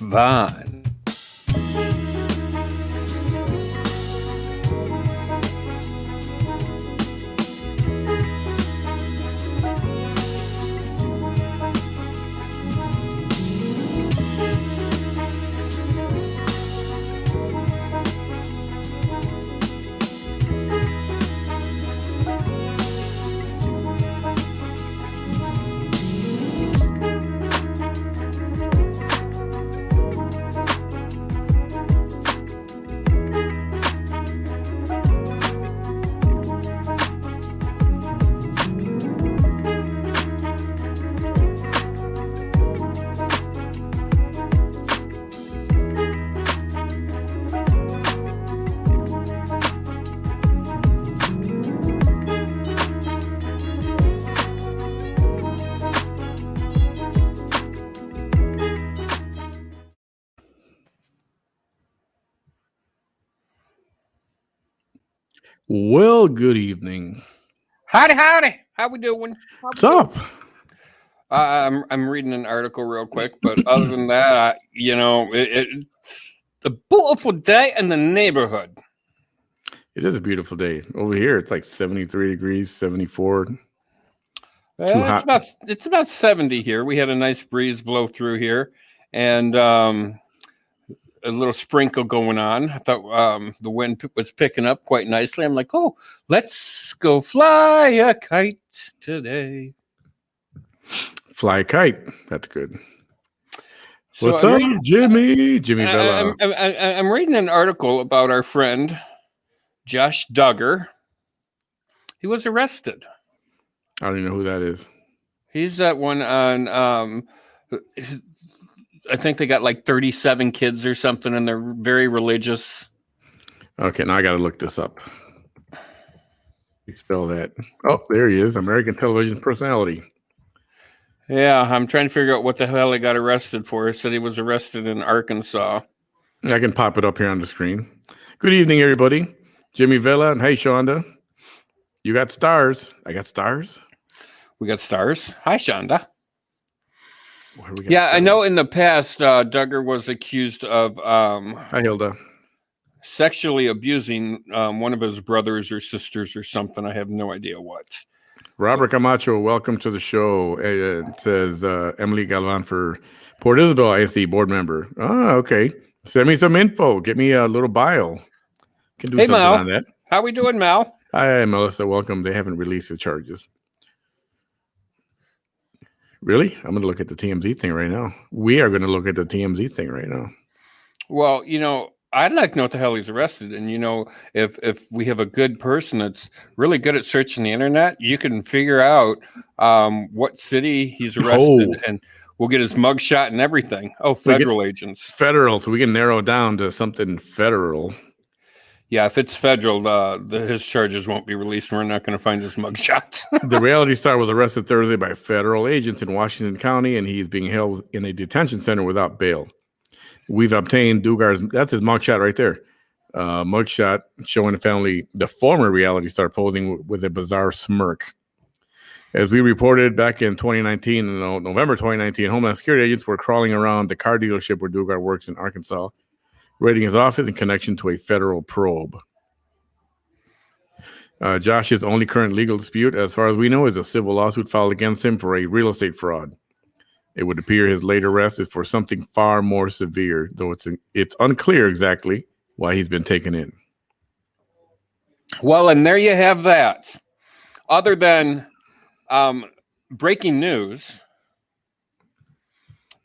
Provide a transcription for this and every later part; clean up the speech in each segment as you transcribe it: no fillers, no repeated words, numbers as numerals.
Vaughn. Well, good evening. Howdy. How we doing? What's up? I'm reading an article real quick, but other than that, it's a beautiful day in the neighborhood. It is a beautiful day. Over here, it's like 73 degrees, 74. It's about 70 here. We had a nice breeze blow through here, and a little sprinkle going on. I thought the wind was picking up quite nicely. I'm like, oh, let's go fly a kite today. Fly a kite. That's good. So what's up, Jimmy? Jimmy Vella. I'm reading an article about our friend, Josh Duggar. He was arrested. I don't even know who that is. He's that one on... I think they got like 37 kids or something, and they're very religious. Okay, now I got to look this up. You spell that. Oh, there he is. American television personality. Yeah, I'm trying to figure out what the hell he got arrested for. He said he was arrested in Arkansas. I can pop it up here on the screen. Good evening, everybody. Jimmy Vella, and hey, Shonda. You got stars. I got stars. We got stars. Hi, Shonda. Yeah, I know in the past, Duggar was accused of Hi, Hilda. Sexually abusing one of his brothers or sisters or something. I have no idea what. Robert Camacho, welcome to the show. It says Emily Galvan for Port Isabel ISD board member. Oh, okay. Send me some info. Get me a little bio. Can do something Mal. on that. How we doing, Mal? Hi, Melissa. Welcome. They haven't released the charges. Really? I'm going to look at the TMZ thing right now. We are going to look at the TMZ thing right now. Well, I'd like to know what the hell he's arrested. And, if we have a good person that's really good at searching the internet, you can figure out what city he's arrested, and we'll get his mugshot and everything. Oh, federal agents. Federal, so we can narrow it down to something federal. Yeah, if it's federal, his charges won't be released. We're not going to find his mugshot. The reality star was arrested Thursday by federal agents in Washington County, and he's being held in a detention center without bail. We've obtained Duggar's, that's his mugshot right there. Mugshot showing the family, the former reality star posing with a bizarre smirk. As we reported back in 2019, November 2019, Homeland Security agents were crawling around the car dealership where Duggar works in Arkansas, raiding his office in connection to a federal probe. Josh's only current legal dispute, as far as we know, is a civil lawsuit filed against him for a real estate fraud. It would appear his late arrest is for something far more severe, though it's unclear exactly why he's been taken in. Well, and there you have that. Other than breaking news,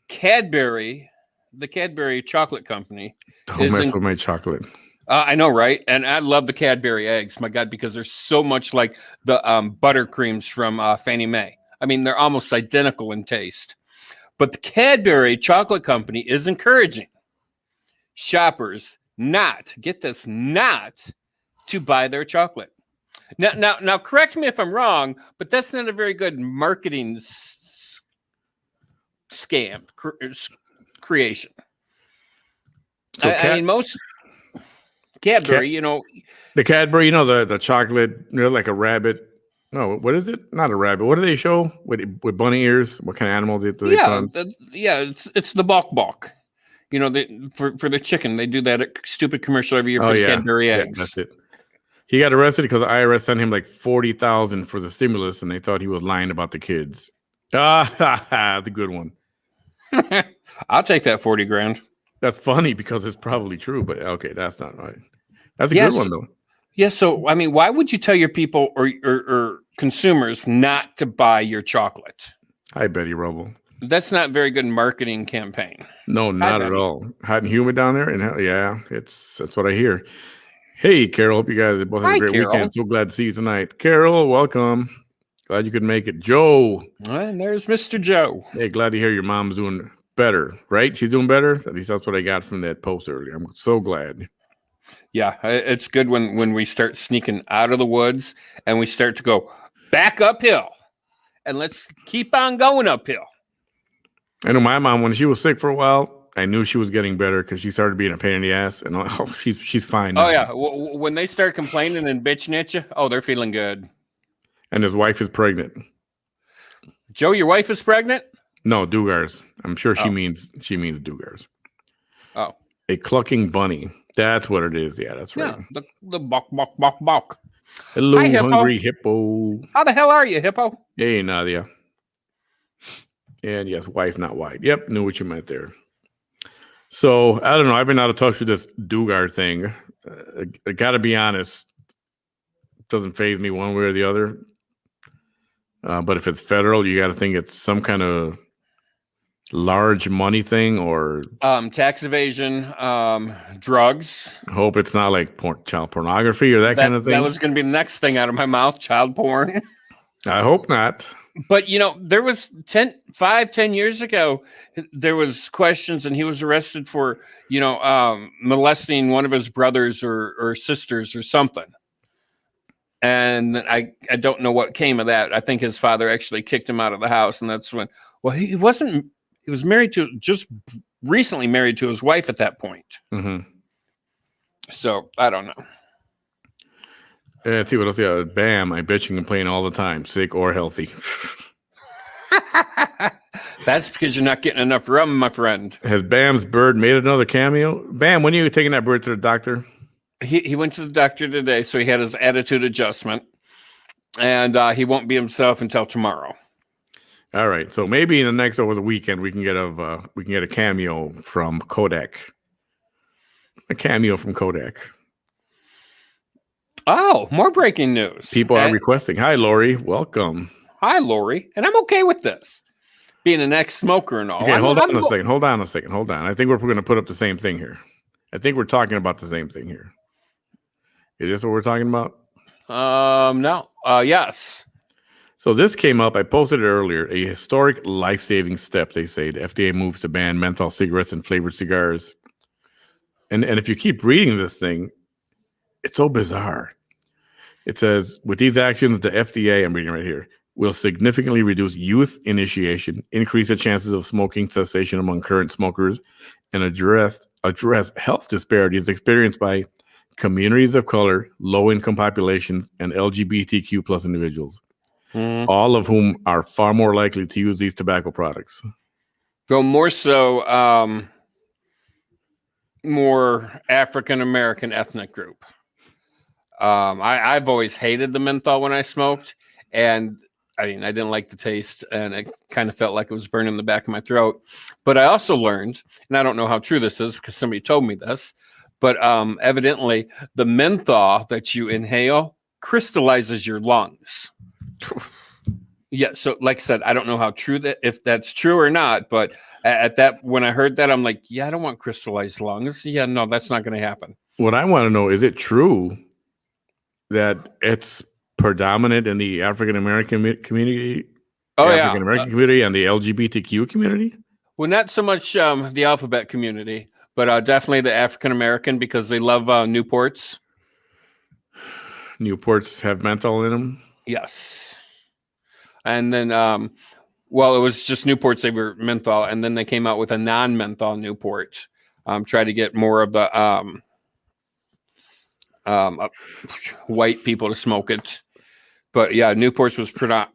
the Cadbury chocolate company. Don't mess with my chocolate. I know, right? And I love the Cadbury eggs, my God, because they're so much like the buttercreams from Fannie Mae. I mean, they're almost identical in taste. But the Cadbury chocolate company is encouraging shoppers not to buy their chocolate. Now, correct me if I'm wrong, but that's not a very good marketing scam creation. So I mean, most Cadbury, the Cadbury, the chocolate, like a rabbit. No, what is it? Not a rabbit. What do they show with bunny ears? What kind of animals do they find? It's the bok. You know, for the chicken, they do that stupid commercial every year Oh for the yeah, Cadbury yeah, eggs. that's it. He got arrested because the IRS sent him like $40,000 for the stimulus, and they thought he was lying about the kids. That's a good one. I'll take that 40 grand. That's funny because it's probably true, but okay, that's not right. That's a Yes. good one though. Yeah. So I mean, why would you tell your people or consumers not to buy your chocolate? Hi, Betty Rubble. That's not a very good marketing campaign. No, not at all. Hot and humid down there, and yeah, that's what I hear. Hey, Carol, hope you guys both had a great weekend. So glad to see you tonight. Carol, welcome. Glad you could make it. Joe. And there's Mr. Joe. Hey, glad to hear your mom's doing better, right? She's doing better? At least that's what I got from that post earlier. I'm so glad. Yeah, it's good when we start sneaking out of the woods and we start to go back uphill. And let's keep on going uphill. I know my mom, when she was sick for a while, I knew she was getting better because she started being a pain in the ass, and she's fine now. Oh yeah, when they start complaining and bitching at you, they're feeling good. And his wife is pregnant. Joe, your wife is pregnant? No, Dugars. I'm sure she means Dugars. Oh, a clucking bunny. That's what it is. Yeah, that's right. Yeah, the bok bok bok bok. Hello, Hi, hippo. hungry hippo. How the hell are you, hippo? Hey, Nadia. And yes, wife, not white. Yep, knew what you meant there. So, I don't know. I've been out of touch with this Dugar thing. I got to be honest. It doesn't faze me one way or the other. But if it's federal, you got to think it's some kind of large money thing or... tax evasion, drugs. I hope it's not like child pornography or that kind of thing. That was going to be the next thing out of my mouth, child porn. I hope not. But, there was 10 years ago, there was questions and he was arrested for, molesting one of his brothers or sisters or something. And I don't know what came of that. I think his father actually kicked him out of the house. And that's when, he was just recently married to his wife at that point. Mm-hmm. So I don't know. Let's see what else. Yeah, Bam, I bet you complain all the time, sick or healthy. That's because you're not getting enough rum, my friend. Has Bam's bird made another cameo? Bam, when are you taking that bird to the doctor? He went to the doctor today, so he had his attitude adjustment, and he won't be himself until tomorrow. All right, so maybe in the next over the weekend we can get a cameo from Kodak. A cameo from Kodak. Oh, more breaking news. People are requesting. Hi, Lori. Welcome. Hi, Lori. And I'm okay with this. Being an ex-smoker and all. Okay, hold on a second. I think we're going to put up the same thing here. I think we're talking about the same thing here. Is this what we're talking about? No. Yes. So this came up. I posted it earlier. A historic life-saving step, they say. The FDA moves to ban menthol cigarettes and flavored cigars. And if you keep reading this thing, it's so bizarre. It says, with these actions, the FDA, I'm reading right here, will significantly reduce youth initiation, increase the chances of smoking cessation among current smokers, and address health disparities experienced by communities of color, low-income populations, and LGBTQ plus individuals, all of whom are far more likely to use these tobacco products. Go more so, more African-American ethnic group. I've always hated the menthol when I smoked, and I didn't like the taste, and it kind of felt like it was burning the back of my throat. But I also learned, and I don't know how true this is because somebody told me this, but evidently the menthol that you inhale crystallizes your lungs. Yeah, so like I said, I don't know how true if that's true or not, but when I heard that, I'm like, yeah, I don't want crystallized lungs. Yeah, no, that's not going to happen. What I want to know, is it true that it's predominant in the African-American community? African-American community and the LGBTQ community? Well, not so much the alphabet community, but definitely the African-American, because they love Newports. Newports have menthol in them? Yes. And then, it was just Newports, they were menthol, and then they came out with a non-menthol Newport. Try to get more of the white people to smoke it. But yeah, Newports was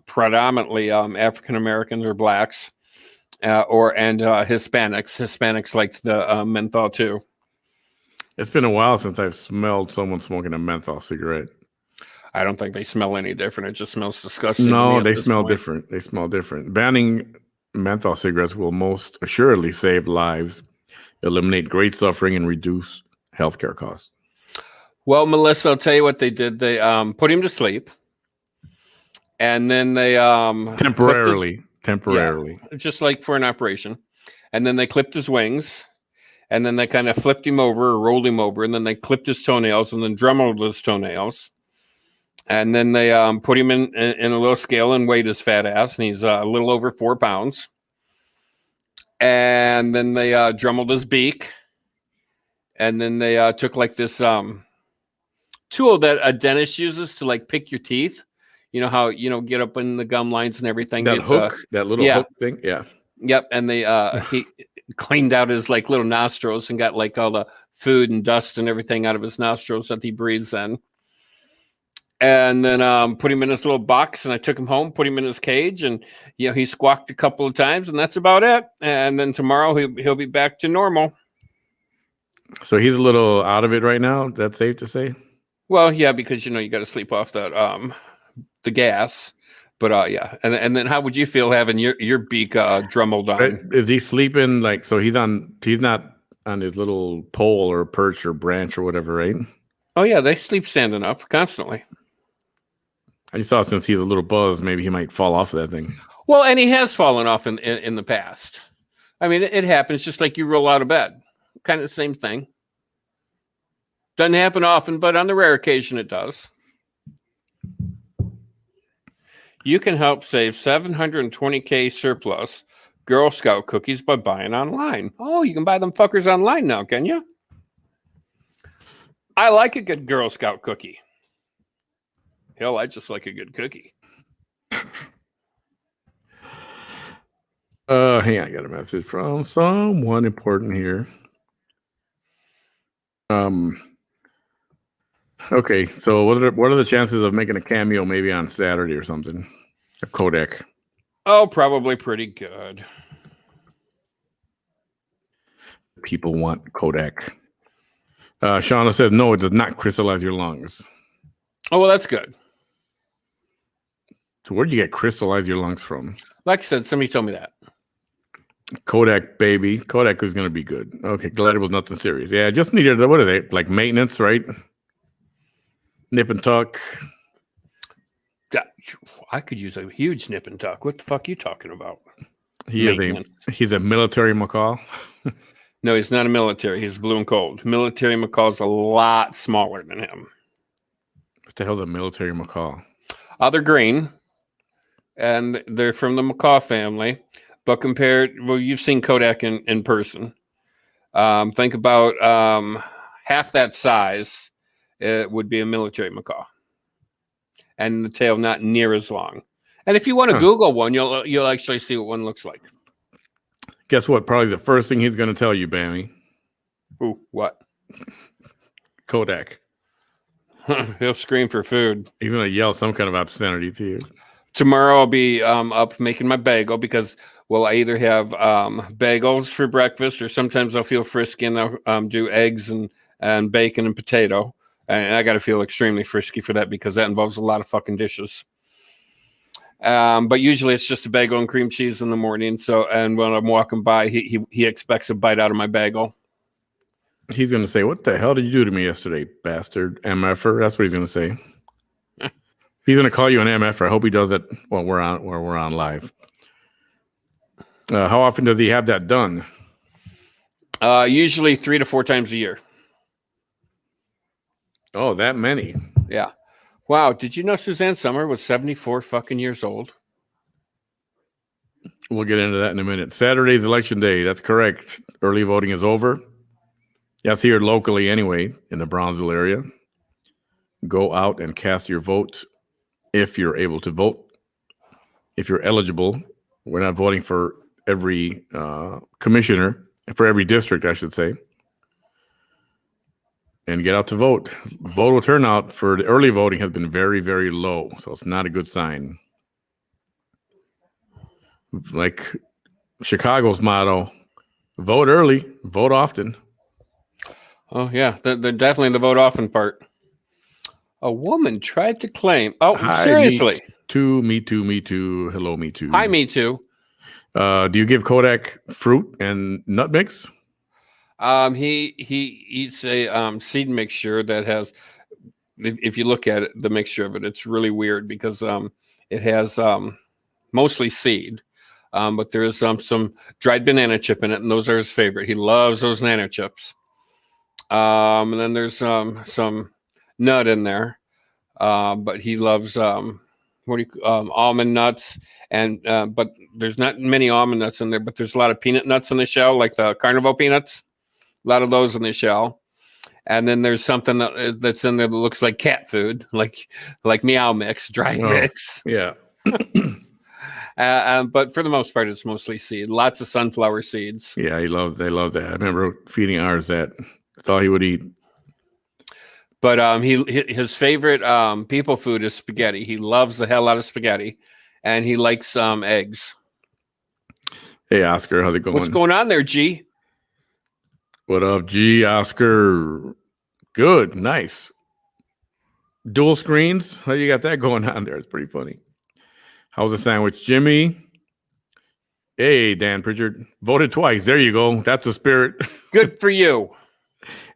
predominantly African Americans or blacks, Hispanics. Hispanics like the menthol too. It's been a while since I've smelled someone smoking a menthol cigarette. I don't think they smell any different. It just smells disgusting. No, to me they smell different. They smell different. Banning menthol cigarettes will most assuredly save lives, eliminate great suffering, and reduce healthcare costs. Well, Melissa, I'll tell you what they did. They put him to sleep, and then they temporarily, just like for an operation, and then they clipped his wings, and then they kind of flipped him over or rolled him over, and then they clipped his toenails and then drummed his toenails. And then they put him in a little scale and weighed his fat ass, and he's a little over 4 pounds. And then they drummed his beak, and then they took like this tool that a dentist uses to like pick your teeth. You know how get up in the gum lines and everything. That hook, that little hook thing, yeah. Yep, and they he cleaned out his like little nostrils and got like all the food and dust and everything out of his nostrils that he breathes in. And then put him in his little box, and I took him home, put him in his cage, and he squawked a couple of times, and that's about it. And then tomorrow he'll be back to normal. So he's a little out of it right now. That's safe to say. Well, yeah, because you got to sleep off that the gas. But yeah, and then how would you feel having your beak drummed on? Is he sleeping like so? He's not on his little pole or perch or branch or whatever, right? Oh yeah, they sleep standing up constantly. I just thought since he's a little buzzed, maybe he might fall off of that thing. Well, and he has fallen off in the past. I mean, it happens just like you roll out of bed. Kind of the same thing. Doesn't happen often, but on the rare occasion it does. You can help save 720K surplus Girl Scout cookies by buying online. Oh, you can buy them fuckers online now, can you? I like a good Girl Scout cookie. Hell, I just like a good cookie. Hang on, I got a message from someone important here. Okay, so what are the chances of making a cameo maybe on Saturday or something of Kodak? Oh, probably pretty good. People want Kodak. Shauna says no, it does not crystallize your lungs. Oh, well, that's good. So where'd you get crystallize your lungs from? Like I said, somebody told me that. Kodak, baby. Kodak is going to be good. Okay, glad it was nothing serious. Yeah, just needed, what are they? Like maintenance, right? Nip and tuck. I could use a huge nip and tuck. What the fuck are you talking about? He's a military macaw. No, he's not a military. He's blue and cold. Military macaw's a lot smaller than him. What the hell's a military macaw? They're green, and they're from the macaw family. But you've seen Kodak in person. Think about half that size. It would be a military macaw, and the tail not near as long. And if you want to Google one, you'll actually see what one looks like. Guess what? Probably the first thing he's going to tell you, Bammy. Ooh, what? Kodak. He'll scream for food. He's going to yell some kind of obscenity to you. Tomorrow I'll be up making my bagel because, well, I either have bagels for breakfast or sometimes I'll feel frisky and I'll do eggs and bacon and potato. And I got to feel extremely frisky for that because that involves a lot of fucking dishes. But usually it's just a bagel and cream cheese in the morning. So, and when I'm walking by, he expects a bite out of my bagel. He's going to say, "What the hell did you do to me yesterday, bastard MFer?" That's what he's going to say. He's going to call you an MFer. I hope he does it while we're on live. How often does he have that done? Usually 3 to 4 times a year. Oh, that many. Yeah. Wow. Did you know Suzanne Summer was 74 fucking years old? We'll get into that in a minute. Saturday's election day. That's correct. Early voting is over. That's here locally anyway, in the Brownsville area. Go out and cast your vote if you're able to vote. If you're eligible. We're not voting for every commissioner, for every district, I should say. And get out to vote. Voter turnout for the early voting has been very, very low, so it's not a good sign. Like Chicago's motto: vote early, vote often. Oh yeah, the definitely the vote often part. A woman tried to claim. Oh, Hi, seriously. me too. Hello, me too. Hi, me too. Do you give Kodak fruit and nut mix? He eats a seed mixture that has. If you look at it, the mixture of it, it's really weird because it has mostly seed, but there's some dried banana chip in it, and those are his favorite. He loves those banana chips. And then there's some nut in there, but he loves almond nuts, and but there's not many almond nuts in there, but there's a lot of peanut nuts in the shell, like the carnival peanuts. A lot of those in the shell. And then there's something that's in there that looks like cat food, like meow mix, dry mix. Yeah. But for the most part, it's mostly seed. Lots of sunflower seeds. Yeah, they love that. I remember feeding ours that. That's all he would eat. But his favorite people food is spaghetti. He loves the hell out of spaghetti, and he likes eggs. Hey, Oscar, how's it going? What's going on there, G? What up, G? Oscar? Good, nice. Dual screens? How you got that going on there? It's pretty funny. How's the sandwich, Jimmy? Hey, Dan Pritchard, voted twice. There you go. That's the spirit. Good for you.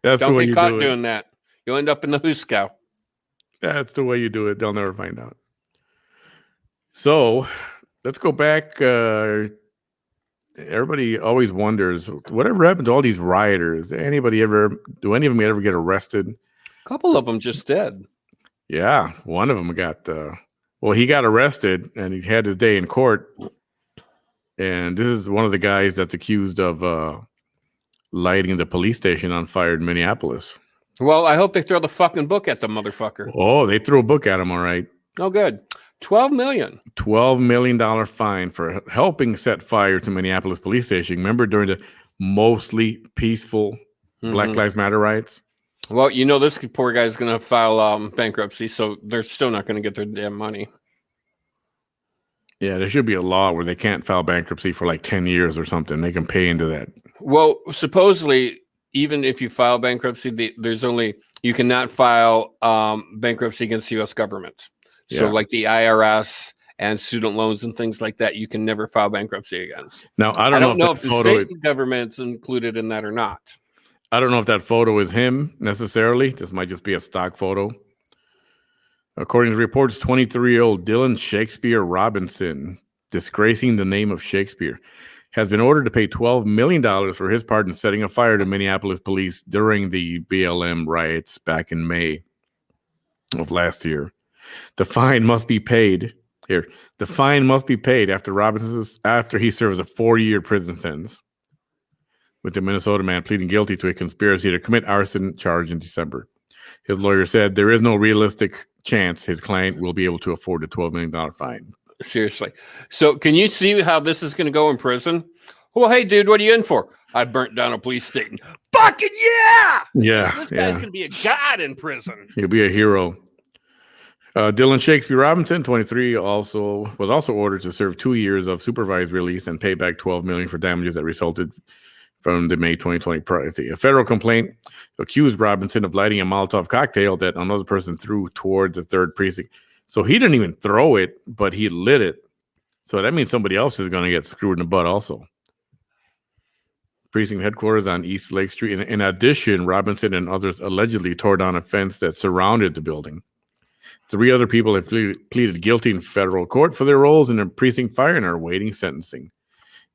That's Don't the way get you caught do it. doing that. You'll end up in the Huskow. That's the way you do it. They'll never find out. So let's go back. Everybody always wonders whatever happened to all these rioters. Do any of them ever get arrested? A couple of them just did. Yeah, one of them got. He got arrested and he had his day in court. And this is one of the guys that's accused of lighting the police station on fire in Minneapolis. Well, I hope they throw the fucking book at the motherfucker. Oh, they threw a book at him, all right. Oh, good. $12 million. $12 million fine for helping set fire to Minneapolis police station. Remember during the mostly peaceful Black Lives Matter riots? Well, this poor guy's going to file bankruptcy, so they're still not going to get their damn money. Yeah, there should be a law where they can't file bankruptcy for like 10 years or something. They can pay into that. Well, supposedly, even if you file bankruptcy, you cannot file bankruptcy against the U.S. government. So like the IRS and student loans and things like that, you can never file bankruptcy against. Now, I don't know if the state government's included in that or not. I don't know if that photo is him necessarily. This might just be a stock photo. According to reports, 23-year-old Dylan Shakespeare Robinson, disgracing the name of Shakespeare, has been ordered to pay $12 million for his part in setting a fire to Minneapolis police during the BLM riots back in May of last year. The fine must be paid after he serves a 4-year prison sentence, with the Minnesota man pleading guilty to a conspiracy to commit arson charge in December. His lawyer said there is no realistic chance his client will be able to afford a $12 million fine. Seriously. So can you see how this is going to go in prison? Well, hey, dude, what are you in for? I burnt down a police station. Fucking yeah! Yeah. This guy's going to be a god in prison. He'll be a hero. Dylan Shakespeare Robinson, 23, was also ordered to serve 2 years of supervised release and pay back $12 million for damages that resulted from the May 2020 protest. A federal complaint accused Robinson of lighting a Molotov cocktail that another person threw towards the 3rd precinct. So he didn't even throw it, but he lit it. So that means somebody else is going to get screwed in the butt also. Precinct headquarters on East Lake Street. In addition, Robinson and others allegedly tore down a fence that surrounded the building. 3 other people have pleaded guilty in federal court for their roles in the precinct fire and are awaiting sentencing.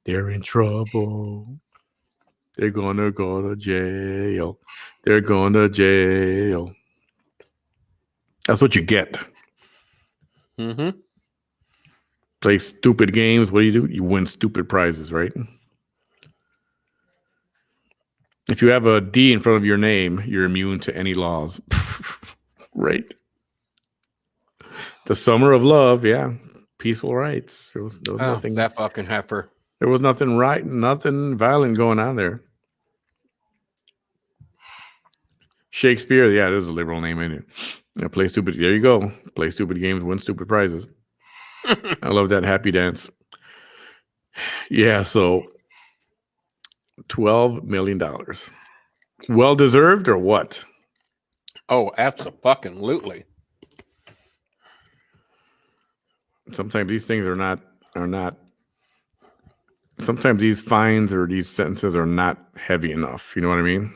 They're in trouble. They're going to go to jail. They're going to jail. That's what you get. Mm-hmm. Play stupid games. What do? You win stupid prizes, right? If you have a D in front of your name, you're immune to any laws. Right? The summer of love, yeah. Peaceful rights. There was nothing. That fucking heifer. There was nothing nothing violent going on there. Shakespeare, yeah, there's a liberal name in it. Yeah, play stupid. There you go. Play stupid games, win stupid prizes. I love that happy dance. Yeah, so $12 million. Well deserved or what? Oh, absolutely. Sometimes these things are not sometimes these fines or these sentences are not heavy enough. You know what I mean?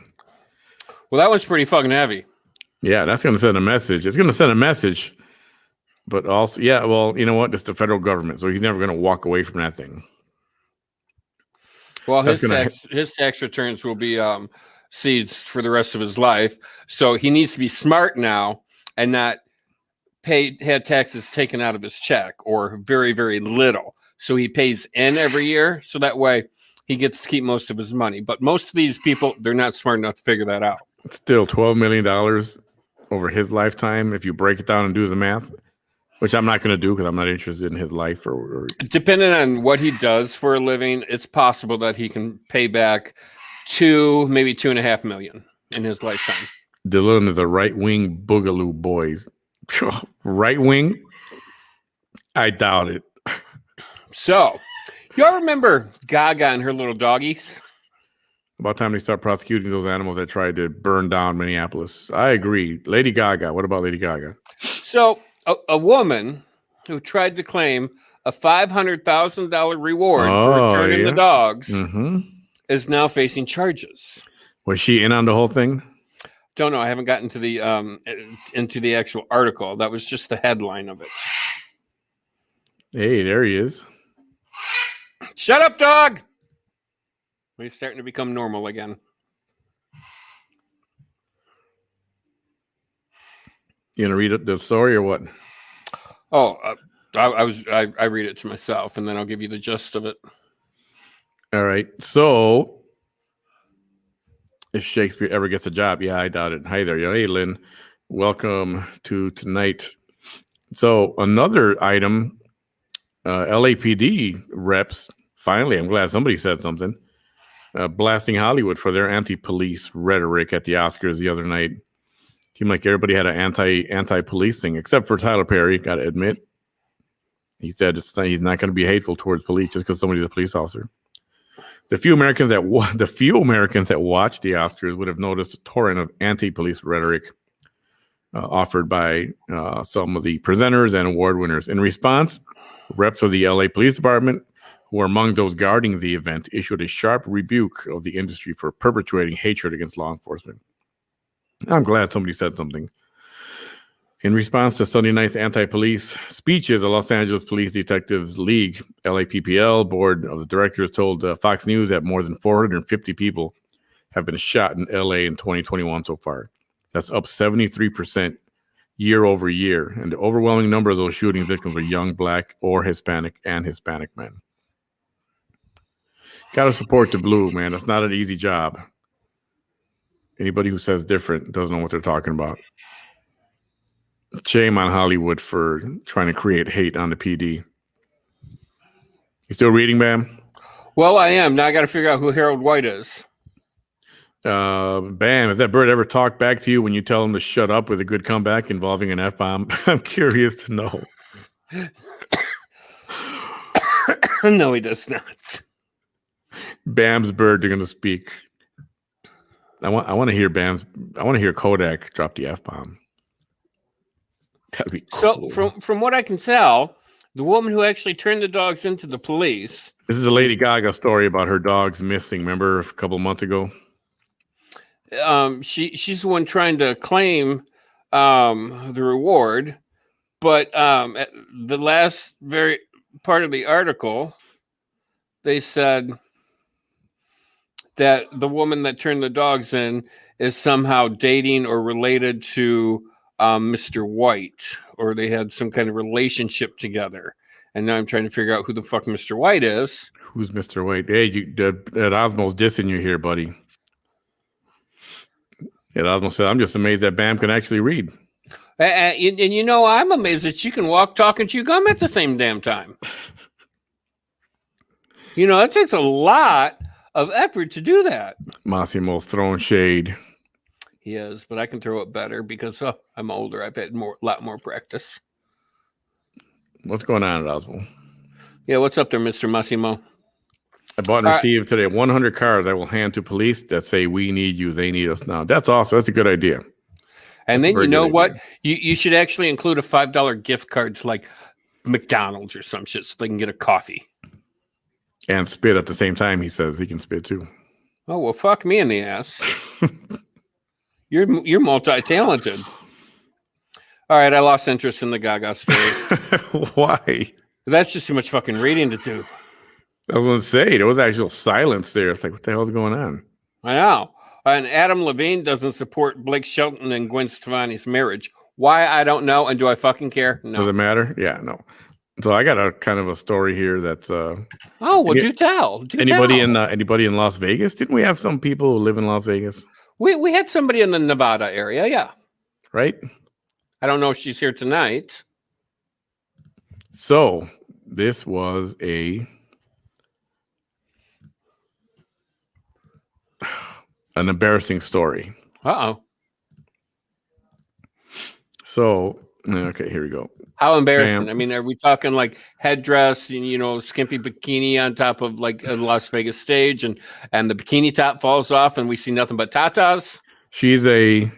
Well, that was pretty fucking heavy. Yeah, that's going to send a message. It's going to send a message, but also, yeah, well, you know what? It's the federal government, so he's never going to walk away from that thing. Well, his tax returns will be seized for the rest of his life. So he needs to be smart now and not had taxes taken out of his check or very, very little. So he pays in every year. So that way he gets to keep most of his money. But most of these people, they're not smart enough to figure that out. Still $12 million over his lifetime, if you break it down and do the math, which I'm not going to do because I'm not interested in his life. Or depending on what he does for a living, it's possible that he can pay back maybe $2.5 million in his lifetime. Dylan is a right-wing boogaloo, boys. Right wing? I doubt it. So, y'all remember Gaga and her little doggies? About time they start prosecuting those animals that tried to burn down Minneapolis. I agree. Lady Gaga. What about Lady Gaga? So, a woman who tried to claim a $500,000 reward for returning the dogs is now facing charges. Was she in on the whole thing? Don't know. I haven't gotten to the into the actual article. That was just the headline of it. Hey, there he is. Shut up, dog. We're starting to become normal again. You gonna read the story or what? Oh, I read it to myself, and then I'll give you the gist of it. All right. So, if Shakespeare ever gets a job, yeah, I doubt it. Hi there, hey Lynn, welcome to tonight. So another item, LAPD reps. Finally, I'm glad somebody said something. Blasting Hollywood for their anti-police rhetoric at the Oscars the other night. Seemed like everybody had an anti-police thing, except for Tyler Perry. Got to admit, he said he's not going to be hateful towards police just because somebody's a police officer. The few Americans that watched the Oscars would have noticed a torrent of anti-police rhetoric offered by some of the presenters and award winners. In response, reps of the LA Police Department, who were among those guarding the event, issued a sharp rebuke of the industry for perpetuating hatred against law enforcement. I'm glad somebody said something. In response to Sunday night's anti-police speeches, the Los Angeles Police Detectives League, LAPPL, board of the directors told Fox News that more than 450 people have been shot in LA in 2021 so far. That's up 73% year over year. And the overwhelming number of those shooting victims are young, Black, or Hispanic men. Got to support the blue, man. That's not an easy job. Anybody who says different doesn't know what they're talking about. Shame on Hollywood for trying to create hate on the PD. You still reading, Bam? Well, I am. Now I got to figure out who Harold White is. Bam, has that bird ever talked back to you when you tell him to shut up with a good comeback involving an F-bomb? I'm curious to know. No, he does not. Bam's bird are going to speak. I want to hear I want to hear Kodak drop the F-bomb. That'd be cool. So from what I can tell, the woman who actually turned the dogs into the police. This is a Lady Gaga story about her dogs missing. Remember a couple of months ago? She's the one trying to claim the reward, but at the last very part of the article, they said that the woman that turned the dogs in is somehow dating or related to Mr. White, or they had some kind of relationship together. And now I'm trying to figure out who the fuck Mr. White is. Who's Mr. White? Hey, that Osmo's dissing you here, buddy. Yeah, Osmo said, I'm just amazed that Bam can actually read. And you know, I'm amazed that you can walk, talk, and chew gum at the same damn time. You know, it takes a lot of effort to do that. Massimo's throwing shade. He is, but I can throw it better because I'm older. I've had a lot more practice. What's going on, Osmo? Yeah, what's up there, Mr. Massimo? I bought and received today 100 cards I will hand to police that say, we need you, they need us now. That's awesome. That's a good idea. And then you know what? You should actually include a $5 gift card to like McDonald's or some shit so they can get a coffee. And spit at the same time, he says. He can spit too. Oh, well, fuck me in the ass. You're multi-talented. All right, I lost interest in the Gaga story. Why? That's just too much fucking reading to do. I was going to say, there was actual silence there. It's like, what the hell's going on? I know. And Adam Levine doesn't support Blake Shelton and Gwen Stefani's marriage. Why? I don't know. And do I fucking care? No. Does it matter? Yeah, no. So I got a kind of a story here that's oh, well, do tell. Anybody in Las Vegas? Didn't we have some people who live in Las Vegas? We had somebody in the Nevada area, yeah. Right? I don't know if she's here tonight. So this was an embarrassing story. Uh-oh. So, okay, here we go. How embarrassing. I mean, are we talking like headdress and, you know, skimpy bikini on top of like a Las Vegas stage and the bikini top falls off and we see nothing but tatas? She's a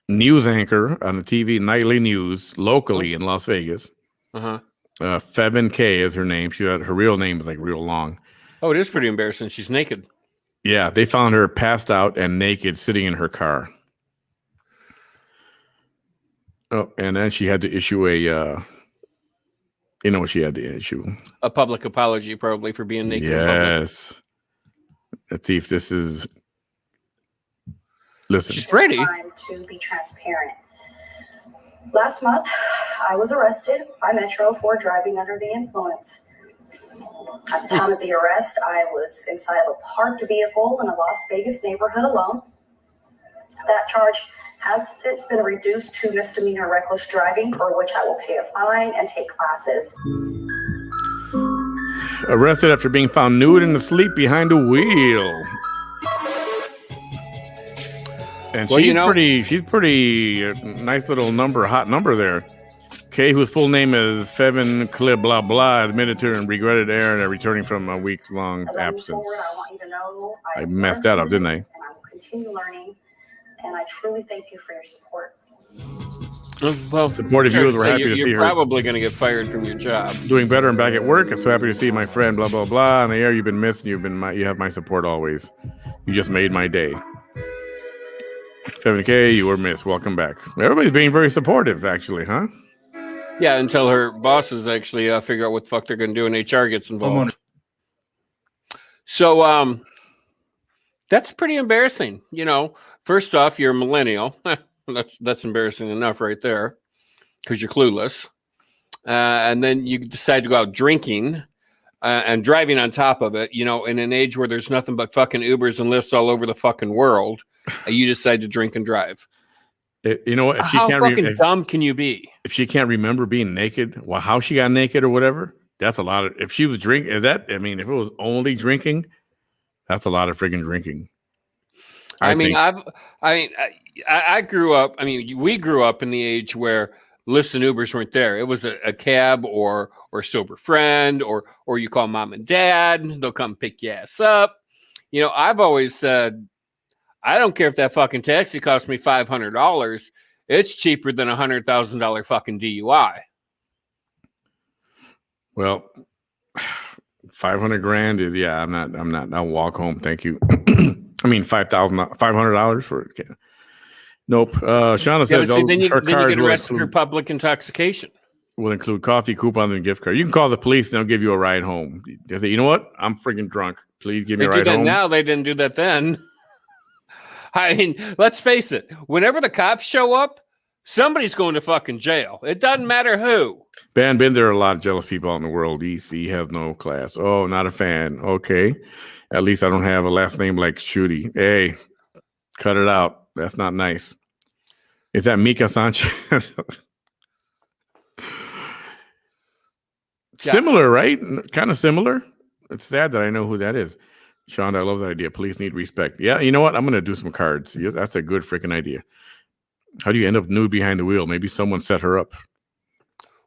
news anchor on the TV nightly news locally in Las Vegas. Uh-huh. Fevin K is her name. Her real name is like real long. Oh, it is pretty embarrassing. She's naked. Yeah, they found her passed out and naked sitting in her car. Oh, and then she had to issue a, you know what she had to issue? A public apology, probably, for being naked. Yes. Let's see if this is. Listen. She's pretty. To be transparent. Last month, I was arrested by Metro for driving under the influence. At the time of the arrest, I was inside of a parked vehicle in a Las Vegas neighborhood alone. That charge has since been reduced to misdemeanor reckless driving, for which I will pay a fine and take classes. Arrested after being found nude and asleep behind a wheel. And well, she's pretty nice little number, hot number there. Okay, whose full name is Fevin Clib blah blah, admitted to and regretted error returning from a week-long absence. Forward, I want you to know I messed that up, didn't I? And I will continue learning, and I truly thank you for your support. Well, supportive viewers were happy to see her. You're probably going to get fired from your job. Doing better and back at work. I'm so happy to see my friend. Blah blah blah. On the air, you've been missed. You have my support always. You just made my day. 7K, you were missed. Welcome back. Everybody's being very supportive, actually, huh? Yeah, until her bosses actually figure out what the fuck they're going to do and HR gets involved. So that's pretty embarrassing. You know, first off, you're a millennial. That's embarrassing enough right there because you're clueless. And then you decide to go out drinking and driving on top of it, you know, in an age where there's nothing but fucking Ubers and Lyfts all over the fucking world. You decide to drink and drive. You know what? If she how can't fucking dumb can you be? If she can't remember being naked, well, how she got naked or whatever, that's a lot of. If she was drinking, if it was only drinking, that's a lot of friggin' drinking. I grew up. I mean, we grew up in the age where Lyfts and Ubers weren't there. It was a cab or sober friend or you call mom and dad. They'll come pick your ass up. You know, I've always said, I don't care if that fucking taxi cost me $500. It's cheaper than $100,000 fucking DUI. Well, 500 grand is I'm not. I'll walk home. Thank you. I mean, $500 for it. Nope. Shauna says then you get arrested for public intoxication. Will include coffee, coupons, and gift card. You can call the police and they'll give you a ride home. They say, you know what? I'm freaking drunk. Please give me a ride home. They do that now. They didn't do that then. I mean, let's face it. Whenever the cops show up, somebody's going to fucking jail. It doesn't matter who. Been there are a lot of jealous people out in the world. EC has no class. Oh, not a fan. Okay. At least I don't have a last name like Shooty. Hey, cut it out. That's not nice. Is that Mika Sanchez? Similar, right? Kind of similar. It's sad that I know who that is. Sean, I love that idea. Police need respect. Yeah, you know what? I'm going to do some cards. Yeah, that's a good freaking idea. How do you end up nude behind the wheel? Maybe someone set her up.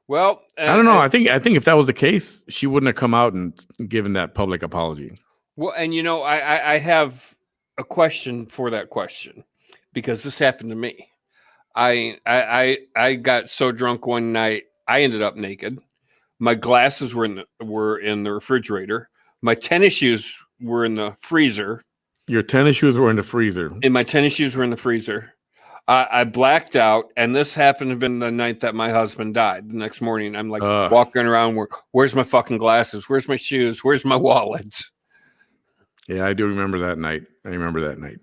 Well, I don't know. I think if that was the case, she wouldn't have come out and given that public apology. Well, and I have a question for that question because this happened to me. I got so drunk one night I ended up naked. My glasses were in the refrigerator. My tennis shoes were in the freezer. Your tennis shoes were in the freezer. And my tennis shoes were in the freezer. I blacked out, and this happened to have been the night that my husband died. The next morning, I'm like walking around. Where's my fucking glasses? Where's my shoes? Where's my wallet? Yeah, I do remember that night. I remember that night.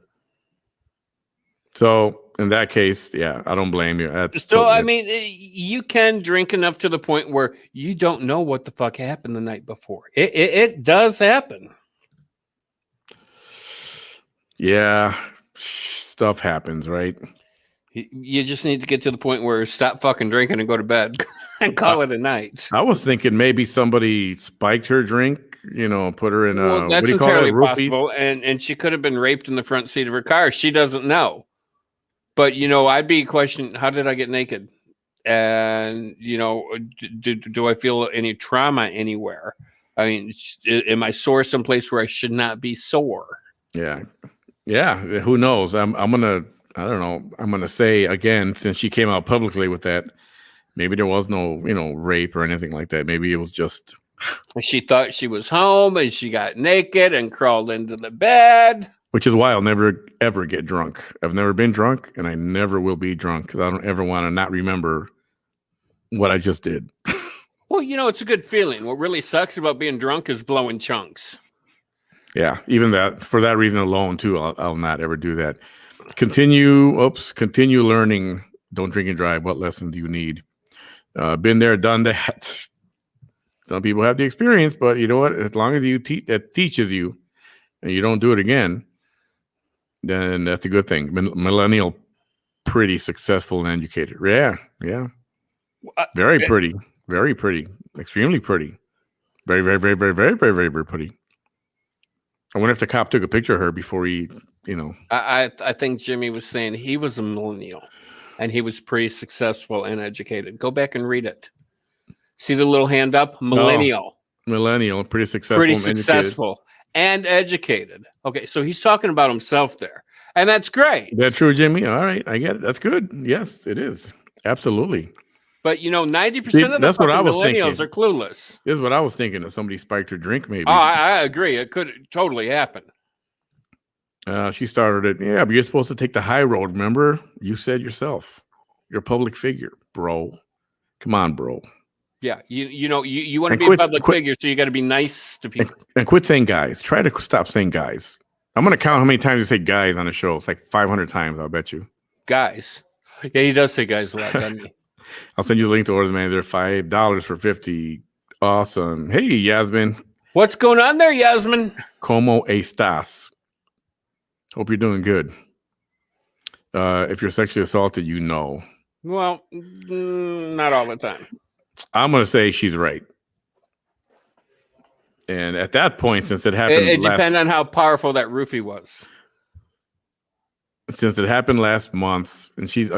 So in that case, yeah, I don't blame you. I mean, you can drink enough to the point where you don't know what the fuck happened the night before. It does happen. Yeah, stuff happens, right? You just need to get to the point where stop fucking drinking and go to bed and call it a night. I was thinking maybe somebody spiked her drink, put her in well, that's entirely possible. And she could have been raped in the front seat of her car. She doesn't know. But, I'd be questioning, how did I get naked? And, do I feel any trauma anywhere? I mean, am I sore someplace where I should not be sore? Yeah. Yeah. Who knows? I don't know. I'm going to say again, since she came out publicly with that, maybe there was no, rape or anything like that. Maybe it was just. She thought she was home and she got naked and crawled into the bed. Which is why I'll never, ever get drunk. I've never been drunk, and I never will be drunk because I don't ever want to not remember what I just did. Well, it's a good feeling. What really sucks about being drunk is blowing chunks. Yeah, even that. For that reason alone, too, I'll not ever do that. Continue learning. Don't drink and drive. What lesson do you need? Been there, done that. Some people have the experience, but you know what? As long as that teaches you, and you don't do it again, then that's a good thing. Millennial, pretty successful and educated. Yeah. Very pretty. Very pretty. Extremely pretty. Very, very, very, very, very, very, very, very pretty. I wonder if the cop took a picture of her before he, I think Jimmy was saying he was a millennial and he was pretty successful and educated. Go back and read it. See the little hand up? Millennial. Millennial, pretty successful. And educated. Okay, so he's talking about himself there. And that's great. Is that true, Jimmy? All right, I get it. That's good. Yes, it is. Absolutely. But 90% of the millennials are clueless. This is what I was thinking, that somebody spiked her drink, maybe. Oh, I agree. It could totally happen. She started it. Yeah, but you're supposed to take the high road, remember? You said yourself. You're a public figure, bro. Come on, bro. Yeah, you want to be a public figure, so you got to be nice to people. And quit saying guys. Try to stop saying guys. I'm going to count how many times you say guys on the show. It's like 500 times, I'll bet you. Guys. Yeah, he does say guys a lot, doesn't he? I'll send you the link to Orders Manager. $5 for 50. Awesome. Hey, Yasmin. What's going on there, Yasmin? Como estás? Hope you're doing good. If you're sexually assaulted, Well, not all the time. I'm going to say she's right. And at that point, since it happened... It depends on how powerful that roofie was. Since it happened last month, and she's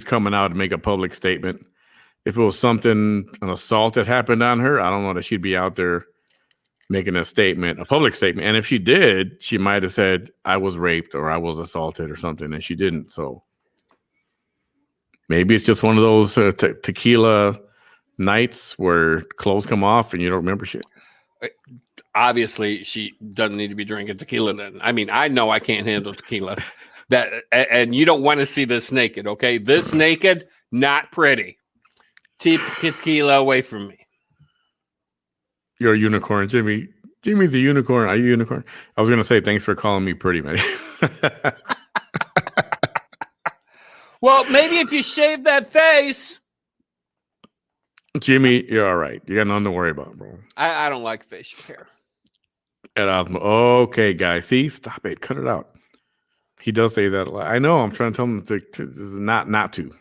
coming out to make a public statement. If it was an assault that happened on her, I don't know that she'd be out there making a public statement. And if she did, she might have said, I was raped or I was assaulted or something, and she didn't. So maybe it's just one of those tequila nights where clothes come off and you don't remember shit. Obviously, she doesn't need to be drinking tequila then. I mean, I know I can't handle tequila. And you don't want to see this naked, okay? This naked, not pretty. Keep tequila away from me. You're a unicorn, Jimmy. Jimmy's a unicorn. Are you a unicorn? I was going to say thanks for calling me pretty, man. Well, maybe if you shave that face. Jimmy, you're all right. You got nothing to worry about, bro. I don't like facial hair. At Osmo. Okay, guys. See? Stop it. Cut it out. He does say that a lot. I know. I'm trying to tell him to not to.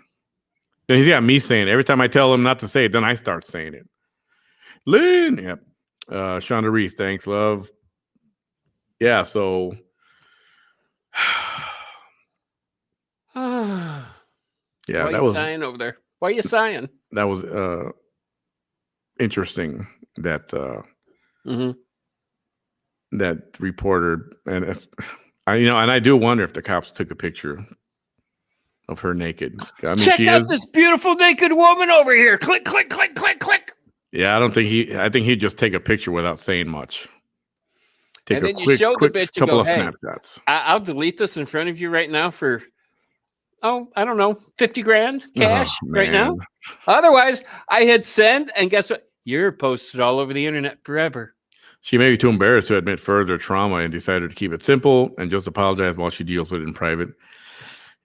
Then he's got me saying it. Every time I tell him not to say it, then I start saying it. Lynn. Yep. Shonda Reese. Thanks, love. Yeah, so. Yeah, why that was sighing over there. Why are you sighing? That was interesting that reporter, and I do wonder if the cops took a picture of her naked. I mean, check out this beautiful naked woman over here. Click, click, click, click, click. Yeah, I think he'd just take a picture without saying much. Take and a then quick, you show quick the bitch couple and go, of hey, snapshots. I'll delete this in front of you right now for, I don't know, 50 grand cash right now. Otherwise, I hit send, and guess what? You're posted all over the internet forever. She may be too embarrassed to admit further trauma and decided to keep it simple and just apologize while she deals with it in private.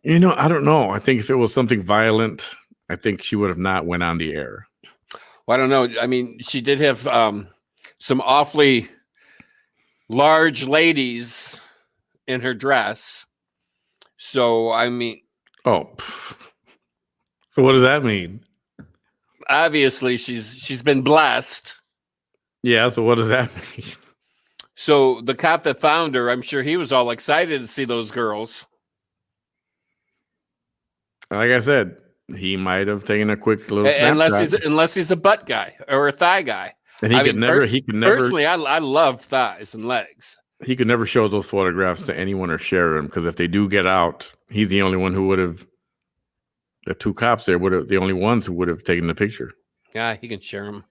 I don't know. I think if it was something violent, I think she would have not went on the air. Well, I don't know. I mean, she did have some awfully large ladies in her dress. So, I mean. Oh. So what does that mean? Obviously, she's been blessed. Yeah, so what does that mean? So the cop that found her, I'm sure he was all excited to see those girls. Like I said, he might have taken a quick little snapshot. Unless he's a butt guy or a thigh guy. And he could never. Personally, I love thighs and legs. He could never show those photographs to anyone or share them, because if they do get out, he's the only one who would have. The two cops there would have the only ones who would have taken the picture. Yeah, he can share them.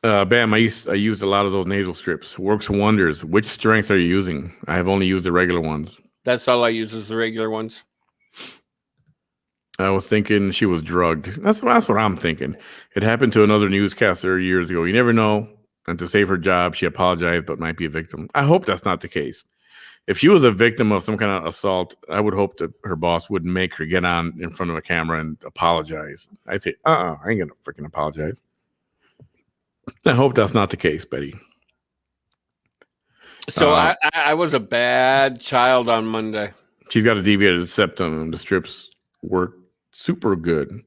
Bam, I used a lot of those nasal strips. Works wonders. Which strength are you using? I have only used the regular ones. That's all I use is the regular ones. I was thinking she was drugged. That's what I'm thinking. It happened to another newscaster years ago. You never know. And to save her job, she apologized, but might be a victim. I hope that's not the case. If she was a victim of some kind of assault, I would hope that her boss would make her get on in front of a camera and apologize. I'd say, I ain't gonna freaking apologize. I hope that's not the case, Betty. So I was a bad child on Monday. She's got a deviated septum. The strips work super good.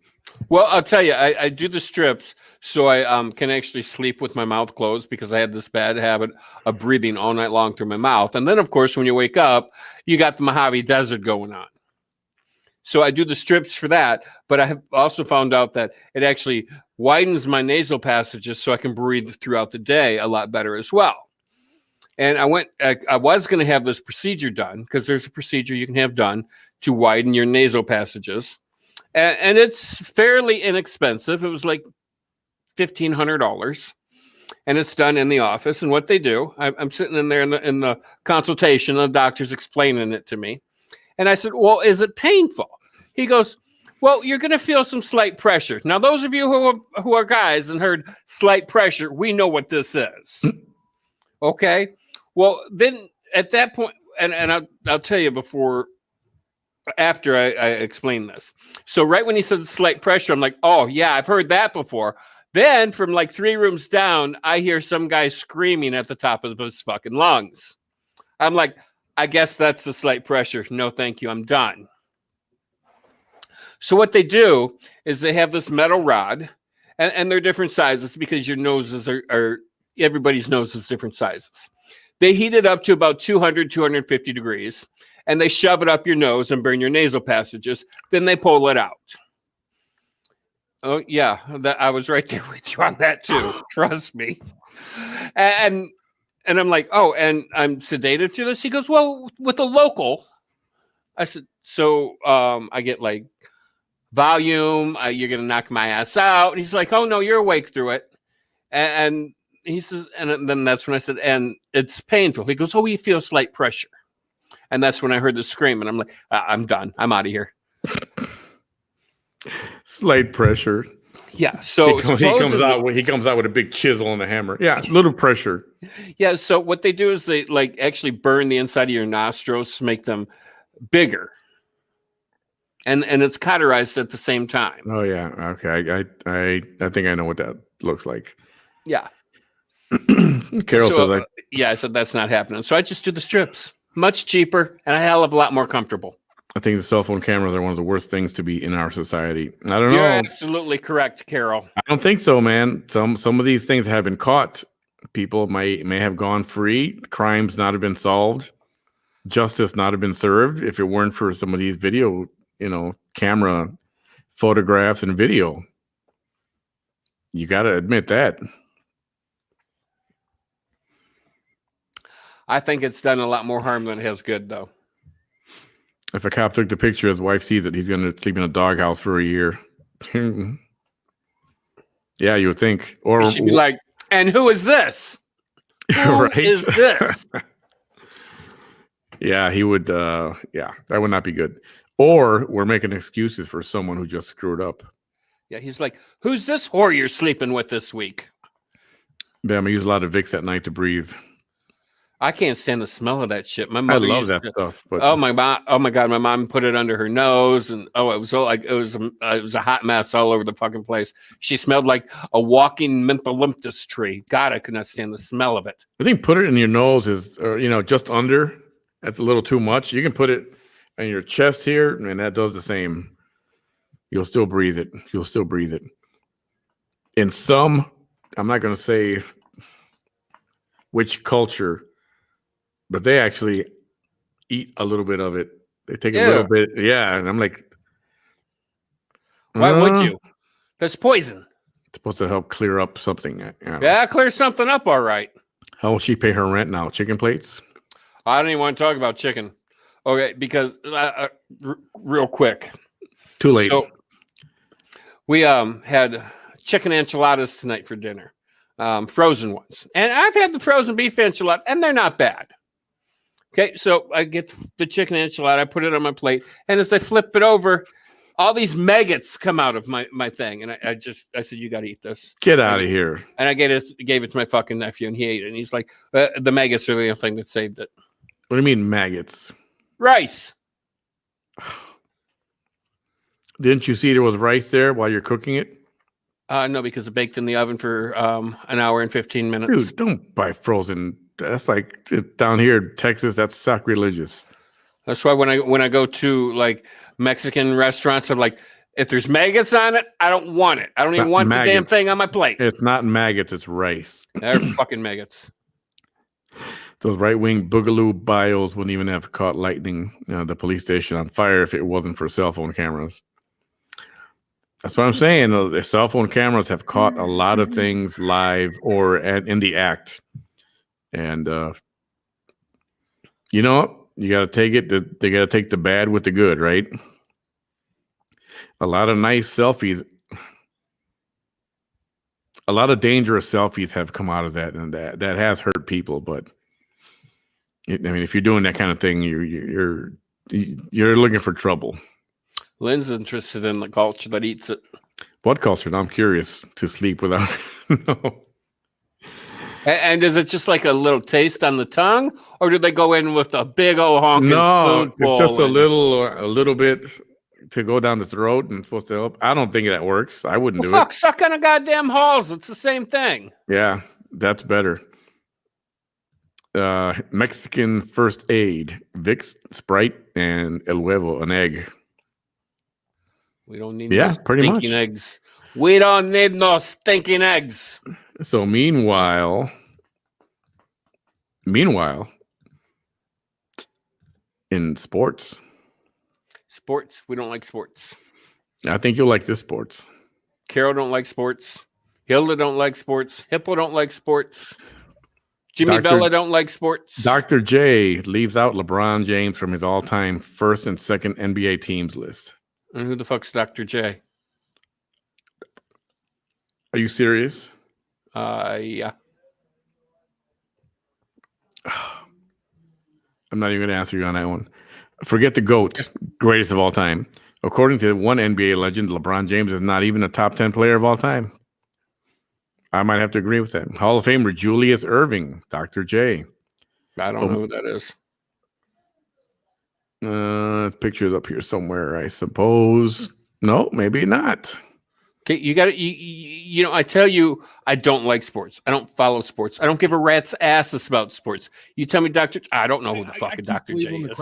Well, I'll tell you, I do the strips so I can actually sleep with my mouth closed, because I had this bad habit of breathing all night long through my mouth. And then, of course, when you wake up, you got the Mojave Desert going on. So I do the strips for that. But I have also found out that it actually widens my nasal passages so I can breathe throughout the day a lot better as well. And I was going to have this procedure done, because there's a procedure you can have done to widen your nasal passages. And it's fairly inexpensive. It was like $1,500, and it's done in the office. And what they do, I'm sitting in there in the consultation, and the doctor's explaining it to me. And I said, well, is it painful? He goes, well, you're going to feel some slight pressure. Now, those of you who are guys and heard slight pressure, we know what this is. Okay. Well, then at that point, and I'll tell you after I explain this. So right when he said slight pressure, I'm like, oh, yeah, I've heard that before. Then from like 3 rooms down, I hear some guy screaming at the top of his fucking lungs. I'm like, I guess that's the slight pressure. No, thank you. I'm done. So what they do is they have this metal rod, and they're different sizes because your noses are everybody's nose is different sizes. They heat it up to about 200, 250 degrees. And they shove it up your nose and burn your nasal passages. Then they pull it out. Oh, yeah. I was right there with you on that, too. Trust me. And I'm like, oh, and I'm sedated to this? He goes, well, with a local. I said, so I get like volume. You're going to knock my ass out. And he's like, oh, no, you're awake through it. And he says, and then that's when I said, and it's painful. He goes, oh, you feel slight pressure. And that's when I heard the scream, and I'm like, I'm done. I'm out of here. Slight pressure. Yeah. So he comes out with a big chisel and a hammer. Yeah, little pressure. Yeah. So what they do is they like actually burn the inside of your nostrils to make them bigger, and it's cauterized at the same time. Oh yeah. Okay. I think I know what that looks like. Yeah. Carol says yeah. I said that's not happening. So I just do the strips. Much cheaper and a hell of a lot more comfortable. I think the cell phone cameras are one of the worst things to be in our society. I don't know. You're absolutely correct, Carol. I don't think so, man. Some of these things have been caught. People may have gone free. Crimes not have been solved. Justice not have been served if it weren't for some of these video, camera photographs and video. You got to admit that. I think it's done a lot more harm than it has good, though. If a cop took the picture, his wife sees it, he's going to sleep in a doghouse for a year. Yeah, you would think. Or She'd be like, and who is this? Who right? is this? Yeah, he would. Yeah, that would not be good. Or we're making excuses for someone who just screwed up. Yeah, he's like, who's this whore you're sleeping with this week? Bam, I use a lot of Vicks at night to breathe. I can't stand the smell of that shit. My I mother love used that to, stuff, but oh my god, my mom put it under her nose, and it was so like it was a hot mess all over the fucking place. She smelled like a walking mentholymptus tree. God, I could not stand the smell of it. I think put it in your nose is, just under. That's a little too much. You can put it in your chest here, and that does the same. You'll still breathe it. In some, I'm not going to say which culture, but they actually eat a little bit of it. They take a little bit. Yeah. And I'm like, why would you? That's poison. It's supposed to help clear up something. Yeah, clear something up. All right. How will she pay her rent now? Chicken plates? I don't even want to talk about chicken. Okay. Because real quick. Too late. So we had chicken enchiladas tonight for dinner. Frozen ones. And I've had the frozen beef enchilada, and they're not bad. Okay, so I get the chicken enchilada, I put it on my plate, and as I flip it over, all these maggots come out of my thing. And I said, you got to eat this. Get out of here. And I gave it to my fucking nephew, and he ate it. And he's like, the maggots are the only thing that saved it. What do you mean maggots? Rice. Didn't you see there was rice there while you're cooking it? No, because it baked in the oven for an hour and 15 minutes. Dude, don't buy frozen. That's like down here in Texas, that's sacrilegious. That's why when I go to like Mexican restaurants, I'm like, if there's maggots on it, I don't want it. I don't even want the damn thing on my plate. It's not maggots, it's rice. They're fucking maggots. Those right-wing boogaloo bios wouldn't even have caught lightning the police station on fire if it wasn't for cell phone cameras. That's what I'm saying. The cell phone cameras have caught a lot of things live or in the act. And you know what? You got to take it. They got to take the bad with the good, right? A lot of nice selfies. A lot of dangerous selfies have come out of that, and that has hurt people. But I mean, if you're doing that kind of thing, you're looking for trouble. Lynn's interested in the culture that eats it. What culture? I'm curious to sleep without. No. And is it just like a little taste on the tongue, or do they go in with a big old honking spoonful? It's just a little bit to go down the throat and supposed to help. I don't think that works. I wouldn't do it. Suck on a goddamn halls. It's the same thing. Yeah, that's better. Mexican first aid, Vicks, Sprite, and El Huevo, an egg. We don't need pretty much eggs. We don't need no stinking eggs. So meanwhile, in sports, we don't like sports. I think you'll like this sports. Carol don't like sports. Hilda don't like sports. Hippo don't like sports. Jimmy Bella don't like sports. Dr. J leaves out LeBron James from his all-time first and second NBA teams list. And who the fuck's Dr. J? Are you serious? Yeah. I'm not even going to answer you on that one. Forget the GOAT, greatest of all time. According to one NBA legend, LeBron James is not even a top 10 player of all time. I might have to agree with that. Hall of Famer Julius Erving, Dr. J. I don't know who that is. This picture is up here somewhere, I suppose. No, maybe not. Okay, you got to, I tell you, I don't like sports. I don't follow sports. I don't give a rat's ass about sports. You tell me, I don't know who the fucking Dr. J is.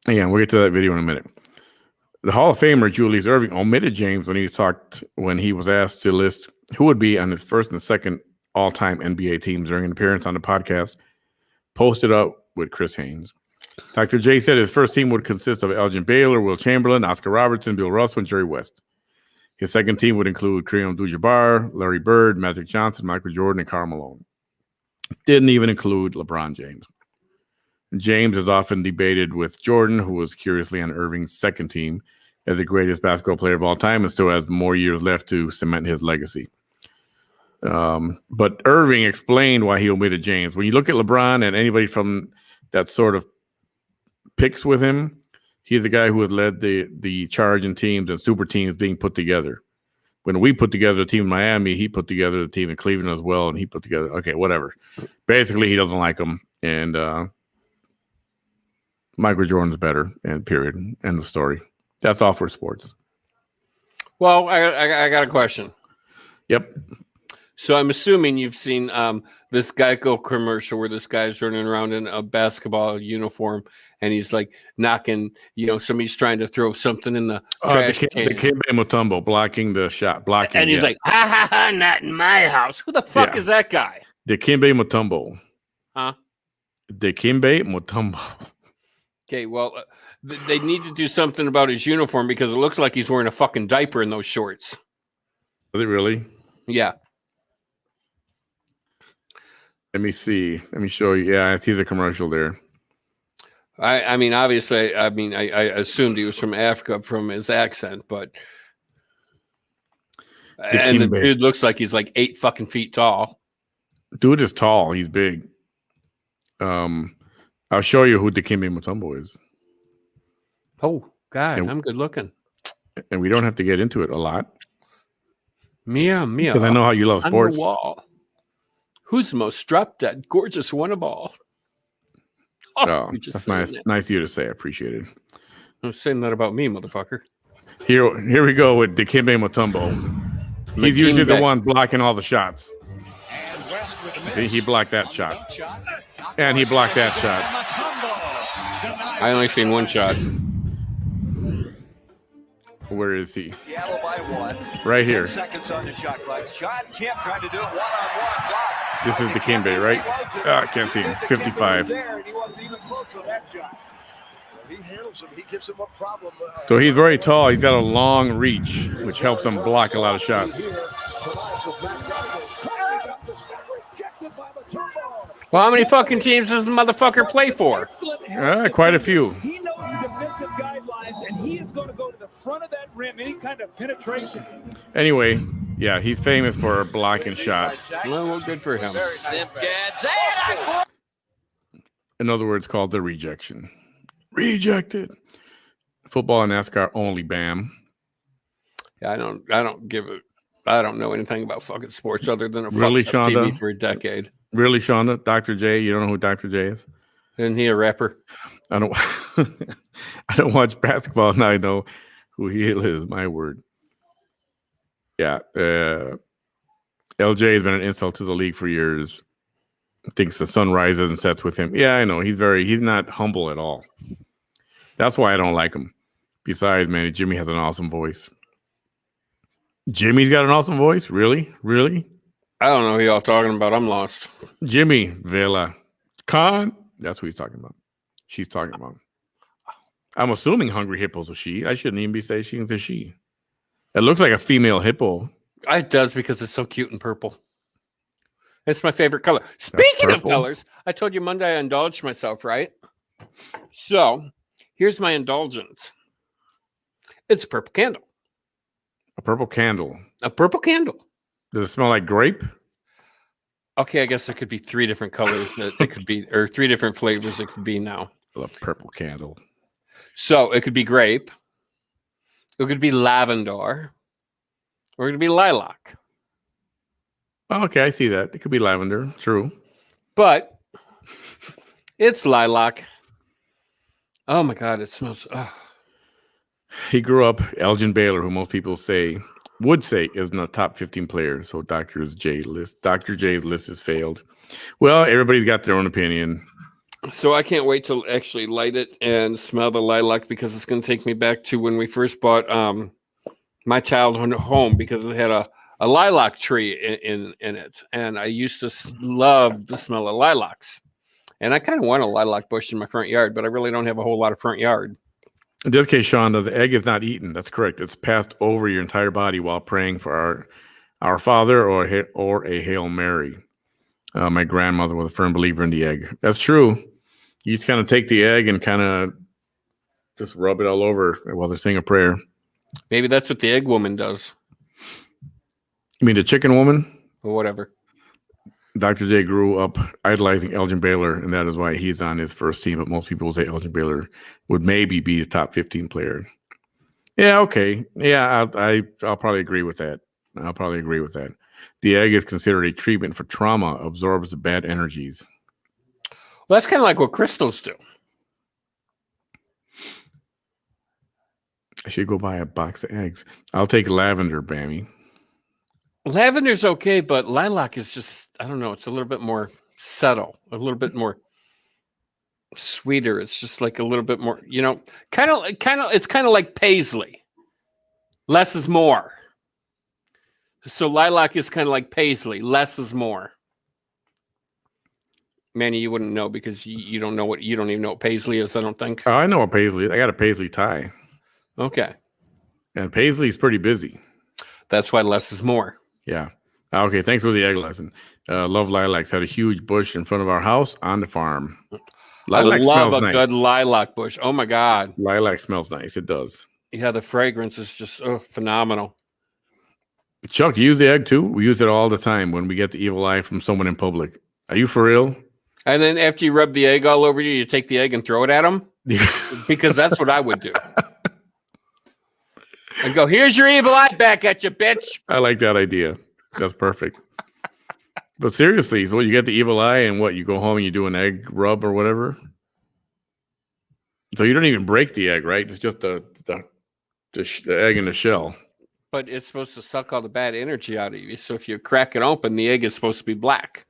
Yeah, we'll get to that video in a minute. The Hall of Famer Julius Erving omitted James when he was asked to list who would be on his first and second all-time NBA teams during an appearance on the podcast, posted up with Chris Haynes. Dr. J said his first team would consist of Elgin Baylor, Will Chamberlain, Oscar Robertson, Bill Russell, and Jerry West. His second team would include Kareem Abdul-Jabbar, Larry Bird, Magic Johnson, Michael Jordan, and Karl Malone. Didn't even include LeBron James. James is often debated with Jordan, who was curiously on Irving's second team as the greatest basketball player of all time and still has more years left to cement his legacy. But Irving explained why he omitted James. When you look at LeBron and anybody from that sort of picks with him, he's the guy who has led the charge in teams and super teams being put together. When we put together a team in Miami, he put together the team in Cleveland as well, and he put together, okay, whatever. Basically, he doesn't like him, and Michael Jordan's better, and period. End of story. That's all for sports. Well, I got a question. Yep. So I'm assuming you've seen this Geico commercial where this guy's running around in a basketball uniform and he's like knocking, somebody's trying to throw something in the trash can. The Dikembe Mutombo blocking the shot, and he's like, ha ha ha, not in my house. Who the fuck is that guy? Dikembe Mutombo. Huh? Dikembe Mutombo. Okay, well, they need to do something about his uniform because it looks like he's wearing a fucking diaper in those shorts. Is it really? Yeah. Let me see. Let me show you. Yeah, I see the commercial there. I mean, obviously, I assumed he was from Africa from his accent, but and the dude looks like he's like 8 fucking feet tall. Dude is tall. He's big. I'll show you who Dikembe Mutombo is. Oh God, I'm good looking. And we don't have to get into it a lot. Mia. Because I know how you love sports. On the wall. Who's the most drop dead, gorgeous one of all? Oh, that's nice. Nice of you to say. I appreciate it. I'm saying that about me, motherfucker. Here we go with Dikembe Mutombo. He's usually the one blocking all the shots. He blocked that shot. And he blocked that shot. I only seen one shot. Where is he? Seattle by 1. Right here. 10 seconds on the shot clock. Shot. Kemp trying to do it one-on-one. Block. This is Dikembe, right? I can't see him. 55. So he's very tall. He's got a long reach, which helps him block a lot of shots. Well, how many fucking teams does the motherfucker play for? Quite a few. He knows the defensive guidelines, and he is going to go to the front of that rim, any kind of penetration. Anyway, yeah, he's famous for blocking shots. Well, good for him. In other words, called the rejection. Rejected. Football and NASCAR only, bam. Yeah, I don't give a. I don't know anything about fucking sports other than a really, fucked up Shonda? TV for a decade. Really, Shonda? Dr. J? You don't know who Dr. J is? Isn't he a rapper? I don't. I don't watch basketball, and I know who he is. My word. Yeah, LJ has been an insult to the league for years. Thinks the sun rises and sets with him. Yeah, I know. He's not humble at all. That's why I don't like him. Besides, man, Jimmy has an awesome voice. Jimmy's got an awesome voice? Really? Really? I don't know who y'all talking about. I'm lost. Jimmy Villa. Khan? That's what he's talking about. She's talking about. I'm assuming Hungry Hippo's a she. I shouldn't even be saying she's a she. It looks like a female hippo. It does because it's so cute and purple. It's my favorite color. Speaking of colors, I told you Monday I indulged myself, right? So here's my indulgence. It's a purple candle. A purple candle. A purple candle. Does it smell like grape? Okay, I guess there could be 3 different colors that it could be, or 3 different flavors it could be now. A purple candle. So it could be grape. It could be lavender. Or it could be lilac. Okay, I see that. It could be lavender. True. But it's lilac. Oh my God, it smells. Oh. He grew up Elgin Baylor, who most people would say is in the top 15 players. So Dr. J's list has failed. Well, everybody's got their own opinion. So I can't wait to actually light it and smell the lilac because it's going to take me back to when we first bought my childhood home because it had a lilac tree in it. And I used to love the smell of lilacs. And I kind of want a lilac bush in my front yard, but I really don't have a whole lot of front yard. In this case, Shonda, the egg is not eaten. That's correct. It's passed over your entire body while praying for our Father or a Hail Mary. My grandmother was a firm believer in the egg. That's true. You just kind of take the egg and kind of just rub it all over while they're saying a prayer. Maybe that's what the egg woman does. You mean the chicken woman? Or whatever. Dr. J grew up idolizing Elgin Baylor, and that is why he's on his first team. But most people will say Elgin Baylor would maybe be a top 15 player. Yeah, okay. Yeah, I'll probably agree with that. The egg is considered a treatment for trauma, absorbs the bad energies. Well, that's kind of like what crystals do. I should go buy a box of eggs. I'll take lavender, Bammy. Lavender's okay, but lilac is just, I don't know, it's a little bit more subtle, a little bit more sweeter. It's just like a little bit more, it's kind of like paisley. Less is more. So lilac is kind of like paisley. Less is more. Manny, you wouldn't know because you don't even know what paisley is, I don't think. Oh, I know what paisley is. I got a paisley tie. Okay. And paisley's pretty busy. That's why less is more. Yeah. Okay, thanks for the egg lesson. Love lilacs. Had a huge bush in front of our house on the farm. Lilac I love a good lilac bush. Oh, my God. Lilac smells nice. It does. Yeah, the fragrance is just phenomenal. Chuck, you use the egg, too? We use it all the time when we get the evil eye from someone in public. Are you for real? And then after you rub the egg all over you, you take the egg and throw it at them? Because that's what I would do. And go, here's your evil eye back at you, bitch. I like that idea. That's perfect. But seriously, so you get the evil eye and what? You go home and you do an egg rub or whatever? So you don't even break the egg, right? It's just the egg in the shell. But it's supposed to suck all the bad energy out of you. So if you crack it open, the egg is supposed to be black.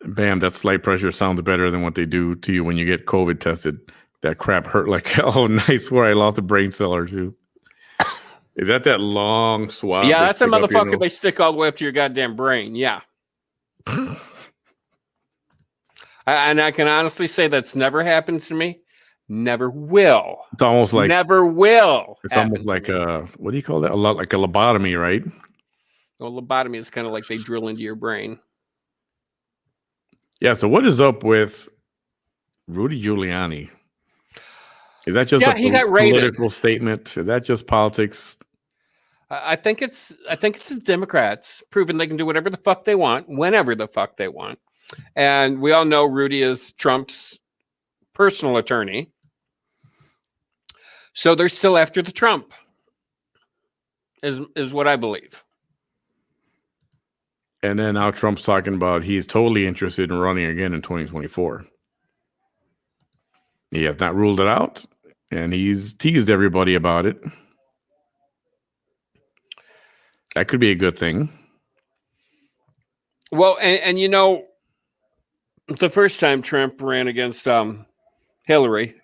Bam, that slight pressure sounds better than what they do to you when you get COVID tested. That crap hurt like hell. Oh, nice. Where I lost a brain cell or two. Is that long swab? Yeah, that's a motherfucker they stick all the way up to your goddamn brain. Yeah. And I can honestly say that's never happened to me. Never will. It's almost like never will. It's almost like what do you call that? A lot like a lobotomy, right? Well, lobotomy is kind of like they drill into your brain. Yeah. So what is up with Rudy Giuliani? Is that just he got political statement? Is that just politics? I think it's his Democrats proving they can do whatever the fuck they want, whenever the fuck they want. And we all know Rudy is Trump's personal attorney. So they're still after the Trump, is what I believe. And then now Trump's talking about he's totally interested in running again in 2024. He has not ruled it out, and he's teased everybody about it. That could be a good thing. Well, and the first time Trump ran against Hillary,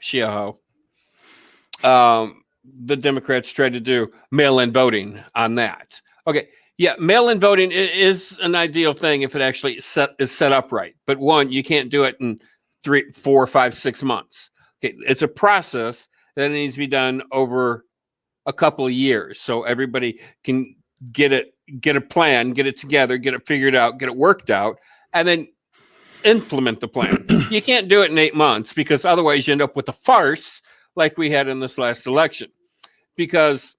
the Democrats tried to do mail-in voting on that. Okay, yeah, mail-in voting is an ideal thing if it actually is set up right. But one, you can't do it in 3, 4, 5, 6 months. Okay, it's a process that needs to be done over a couple of years, so everybody can get a plan, get it together, get it figured out, get it worked out, and then implement the plan. You can't do it in 8 months because otherwise you end up with a farce like we had in this last election. Because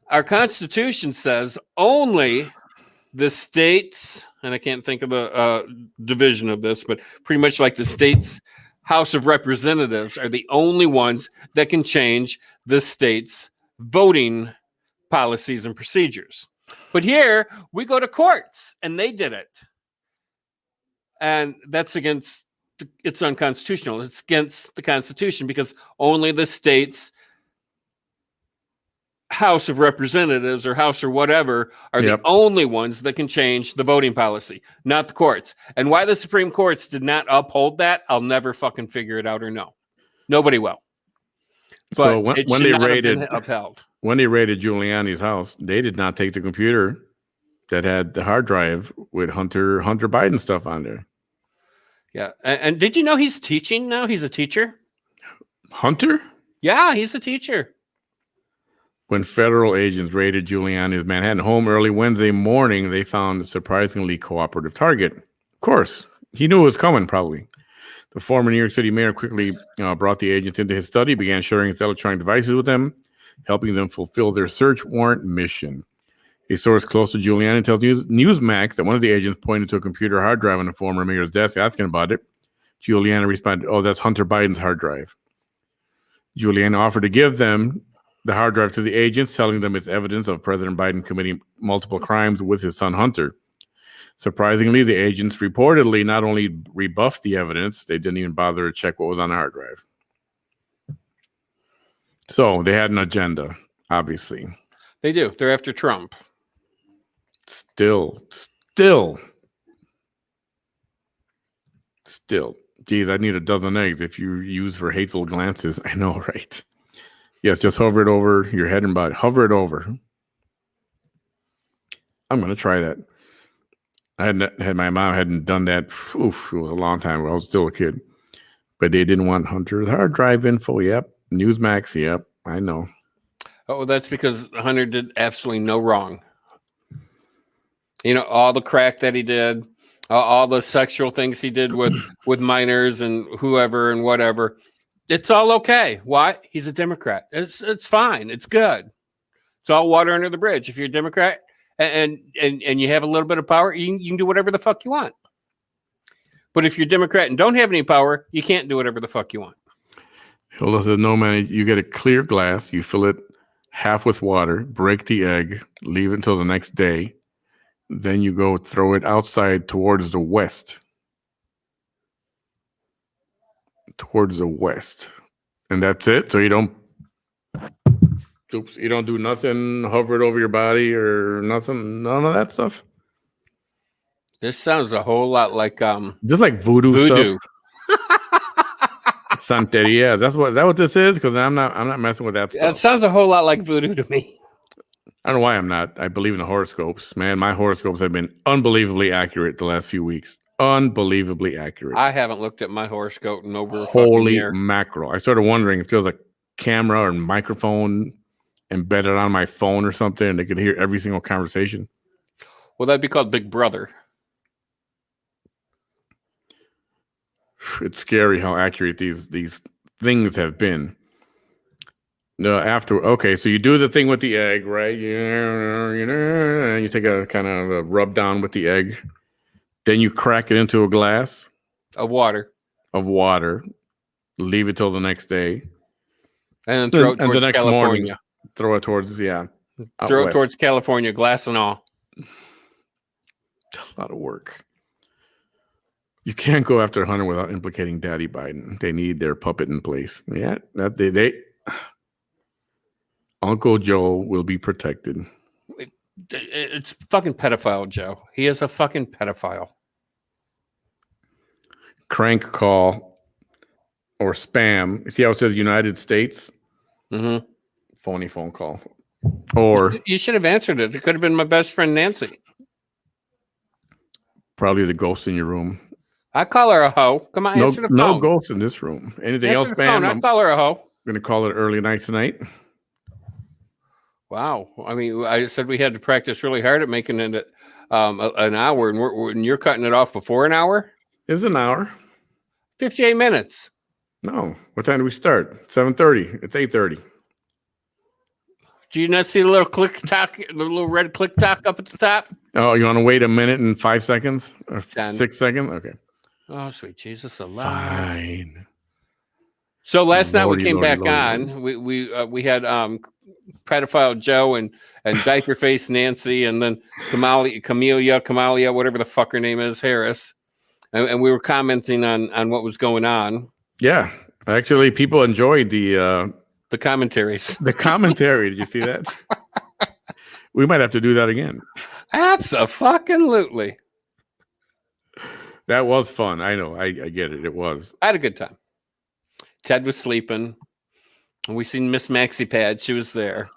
our Constitution says only the states, and I can't think of the division of this, but pretty much like the states' House of Representatives are the only ones that can change the state's voting policies and procedures. But here we go to courts and they did it. And that's it's unconstitutional. It's against the Constitution because only the state's House of Representatives or House or whatever are the only ones that can change the voting policy, not the courts. And why the Supreme Courts did not uphold that, I'll never fucking figure it out or know. Nobody will. But so when they raided upheld. When they raided Giuliani's house, they did not take the computer that had the hard drive with Hunter Biden stuff on there. Yeah. And did you know he's teaching now? He's a teacher. Hunter? Yeah, he's a teacher. When federal agents raided Giuliani's Manhattan home early Wednesday morning, they found a surprisingly cooperative target. Of course. He knew it was coming, probably. The former New York City mayor quickly brought the agents into his study, began sharing his electronic devices with them, helping them fulfill their search warrant mission. A source close to Giuliani tells Newsmax that one of the agents pointed to a computer hard drive on the former mayor's desk, asking about it. Giuliani responded, "Oh, that's Hunter Biden's hard drive." Giuliani offered to give them the hard drive to the agents, telling them it's evidence of President Biden committing multiple crimes with his son Hunter. Surprisingly, the agents reportedly not only rebuffed the evidence, they didn't even bother to check what was on the hard drive. So they had an agenda, obviously. They do. They're after Trump. Still. Geez, I need a dozen eggs if you use for hateful glances. I know, right? Yes, just hover it over your head and body. Hover it over. I'm going to try that. My mom hadn't done that. Oof, it was a long time ago. I was still a kid. But they didn't want Hunter's hard drive info. Yep. Newsmax. Yep. I know. Oh, that's because Hunter did absolutely no wrong. You know, all the crack that he did, all the sexual things he did with minors and whoever and whatever. It's all okay. Why? He's a Democrat. It's fine. It's good. It's all water under the bridge. If you're a Democrat and you have a little bit of power, you can do whatever the fuck you want. But if you're a Democrat and don't have any power, you can't do whatever the fuck you want. Hilda says, no, man, you get a clear glass, you fill it half with water, break the egg, leave it until the next day. Then you go throw it outside towards the west. And that's it. So you don't do nothing, hover it over your body or nothing, none of that stuff. This sounds a whole lot like just like voodoo stuff. Santeria. Is that what this is? Because I'm not messing with that stuff. That sounds a whole lot like voodoo to me. I don't know why I'm not. I believe in the horoscopes. Man, my horoscopes have been unbelievably accurate the last few weeks. Unbelievably accurate. I haven't looked at my horoscope in over a Holy year. Mackerel. I started wondering if there was a camera or microphone embedded on my phone or something and they could hear every single conversation. Well, that'd be called Big Brother. It's scary how accurate these things have been. Okay, so you do the thing with the egg, right? And you take a kind of a rub down with the egg. Then you crack it into a glass of water. Leave it till the next day. And then throw it towards the next California. Morning, throw it towards, Throw it towards California, glass and all. A lot of work. You can't go after Hunter without implicating Daddy Biden. They need their puppet in place. Yeah, Uncle Joe will be protected. It's fucking pedophile, Joe. He is a fucking pedophile. Crank call or spam. You see how it says United States? Mm-hmm. Phony phone call. Or you should have answered it. It could have been my best friend Nancy. Probably the ghost in your room. I call her a hoe. Come on, answer the phone. No ghosts in this room. Anything else, spam? I call her a hoe. I'm going to call it early night tonight. Wow. I mean, I said we had to practice really hard at making it an hour, and you're cutting it off before an hour? It's an hour. 58 minutes. No. What time do we start? 7:30. It's 8:30. Do you not see the little the little red click tock up at the top? Oh, you want to wait a minute and 5 seconds? Or 6 seconds? Okay. Oh, sweet Jesus alive. Fine. So last night we came back on. We had pedophile Joe and diaper face Nancy, and then Camellia, whatever the fuck her name is, Harris, and we were commenting on what was going on. Yeah, actually, people enjoyed the commentaries. The commentary. Did you see that? We might have to do that again. Abso-fucking-lutely. That was fun. I know. I get it. It was. I had a good time. Ted was sleeping. We seen Miss Maxie Pad. She was there.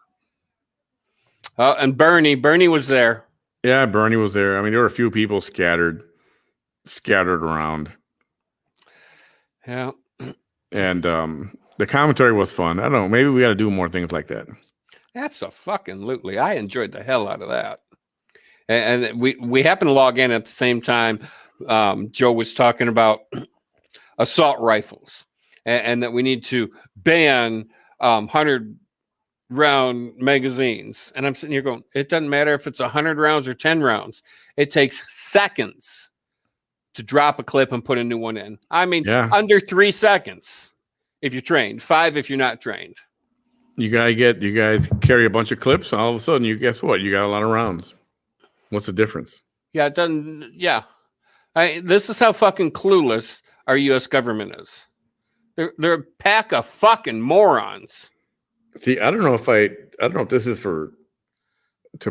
And Bernie was there. Yeah, Bernie was there. I mean, there were a few people scattered around. Yeah. And the commentary was fun. I don't know. Maybe we got to do more things like that. Abso-fucking-lutely. I enjoyed the hell out of that. And we happened to log in at the same time Joe was talking about assault rifles, and that we need to ban 100-round magazines. And I'm sitting here going, it doesn't matter if it's 100 rounds or 10 rounds. It takes seconds to drop a clip and put a new one in. I mean, under 3 seconds if you're trained, 5 if you're not trained. You guys carry a bunch of clips, all of a sudden, guess what? You got a lot of rounds. What's the difference? Yeah, it doesn't. Yeah, this is how fucking clueless our U.S. government is. They're a pack of fucking morons. See, I don't know if this is to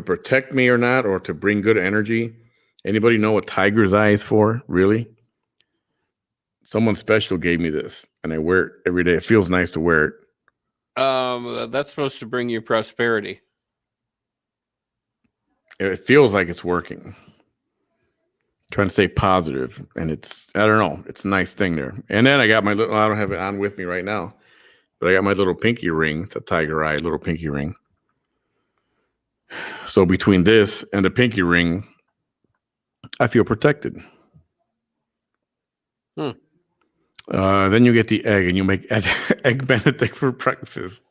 protect me or not, or to bring good energy. Anybody know what tiger's eye is for? Really? Someone special gave me this, and I wear it every day. It feels nice to wear it. That's supposed to bring you prosperity. It feels like it's working. Trying to stay positive, and I don't know, it's a nice thing there. And then I got I don't have it on with me right now, but I got my little pinky ring. It's a tiger eye little pinky ring. So between this and the pinky ring, I feel protected. Then you get the egg, and you make egg Benedict for breakfast.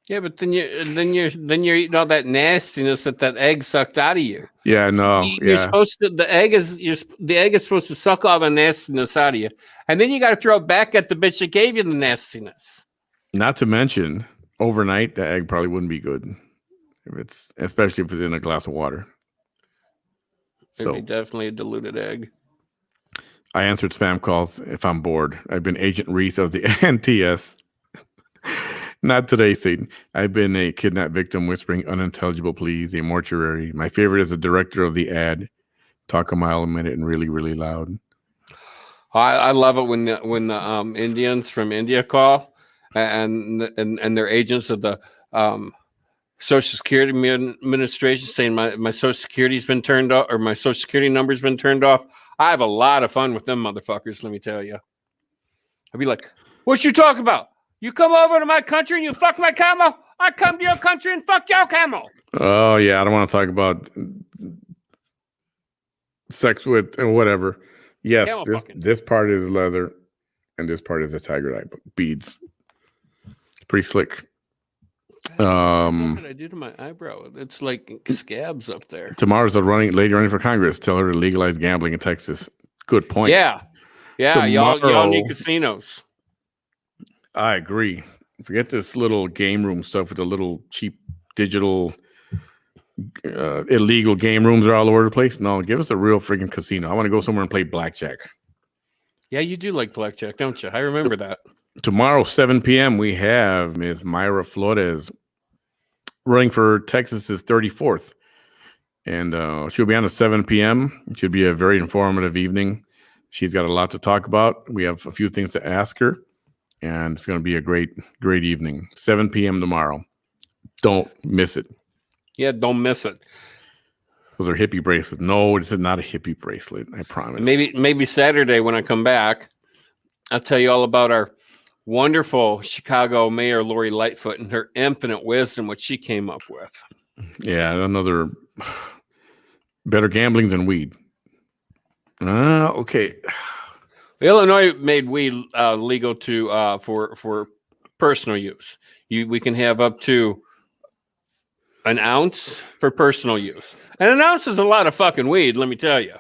Yeah, but then you're eating all that nastiness that egg sucked out of you. Yeah, no, You're supposed to. The egg is supposed to suck all the nastiness out of you, and then you got to throw it back at the bitch that gave you the nastiness. Not to mention, overnight, the egg probably wouldn't be good, especially if it's in a glass of water. It'd be definitely a diluted egg. I answered spam calls if I'm bored. I've been Agent Reese of the NTS. Not today, Satan. I've been a kidnapped victim whispering unintelligible pleas, a mortuary. My favorite is the director of the ad. Talk a mile a minute and really, really loud. I love it when the Indians from India call and they're agents of the Social Security Administration saying my Social Security's been turned off, or my Social Security number's been turned off. I have a lot of fun with them motherfuckers, let me tell you. I'd be like, what you talking about? You come over to my country and you fuck my camel? I come to your country and fuck your camel. Oh, yeah. I don't want to talk about sex with whatever. Yes, this part is leather and this part is a tiger eye beads. Pretty slick. What did I do to my eyebrow? It's like scabs up there. Tomorrow's a lady running for Congress. Tell her to legalize gambling in Texas. Good point. Yeah. Y'all need casinos. I agree. Forget this little game room stuff with the little cheap digital illegal game rooms are all over the place. No, give us a real freaking casino. I want to go somewhere and play blackjack. Yeah, you do like blackjack, don't you? I remember that. Tomorrow, 7 p.m., we have Ms. Mayra Flores running for Texas's 34th. And she'll be on at 7 p.m. It should be a very informative evening. She's got a lot to talk about. We have a few things to ask her. And it's going to be a great, great evening. 7 p.m. tomorrow. Don't miss it. Yeah, don't miss it. Those are hippie bracelets. No, this is not a hippie bracelet. I promise. Maybe Saturday when I come back, I'll tell you all about our wonderful Chicago Mayor Lori Lightfoot and her infinite wisdom, what she came up with. Yeah, another better gambling than weed. Okay. Illinois made weed legal to for personal use. We can have up to an ounce for personal use, and an ounce is a lot of fucking weed. Let me tell you.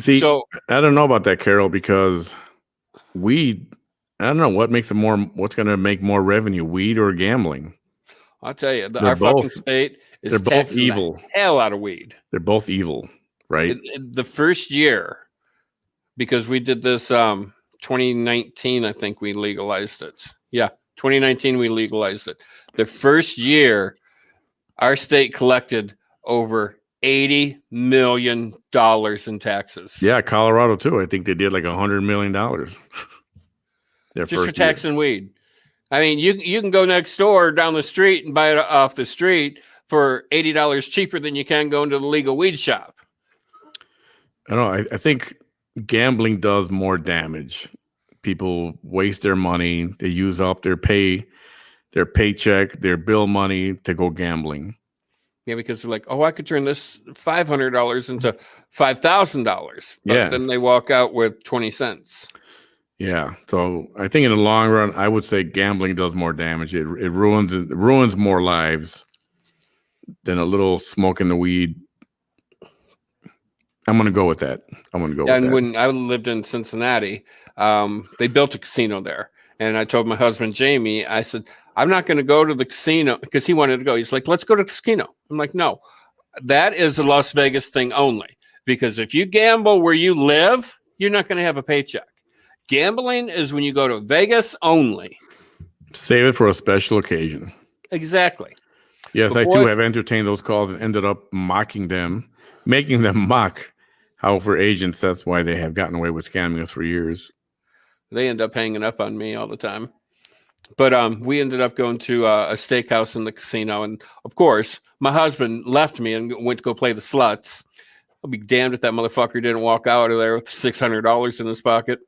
See, so I don't know about that, Carol, because weed. I don't know what's going to make more revenue, weed or gambling. I'll tell you, our fucking state is both evil. The hell out of weed. They're both evil, right? The first year. Because we did this 2019, I think we legalized it. Yeah, 2019 we legalized it. The first year, our state collected over $80 million in taxes. Yeah, Colorado too. I think they did like $100 million. Just for taxing weed. I mean, you can go next door down the street and buy it off the street for $80 cheaper than you can go into the legal weed shop. I don't know. I think gambling does more damage. People waste their money. They use up their paycheck, their bill money to go gambling. Yeah, because they're like, oh, I could turn this $500 into $5,000. But Yeah. then they walk out with 20 cents. Yeah. So I think in the long run, I would say gambling does more damage. It ruins more lives than a little smoking the weed. I'm going to go with that. And when I lived in Cincinnati, they built a casino there. And I told my husband, Jamie, I said, I'm not going to go to the casino because he wanted to go. He's like, let's go to the casino. I'm like, no, that is a Las Vegas thing only. Because if you gamble where you live, you're not going to have a paycheck. Gambling is when you go to Vegas only. Save it for a special occasion. Exactly. Yes, I too have entertained those calls and ended up making them mock our agents. That's why they have gotten away with scamming us for years. They end up hanging up on me all the time. But we ended up going to a steakhouse in the casino. And, of course, my husband left me and went to go play the sluts. I'll be damned if that motherfucker didn't walk out of there with $600 in his pocket.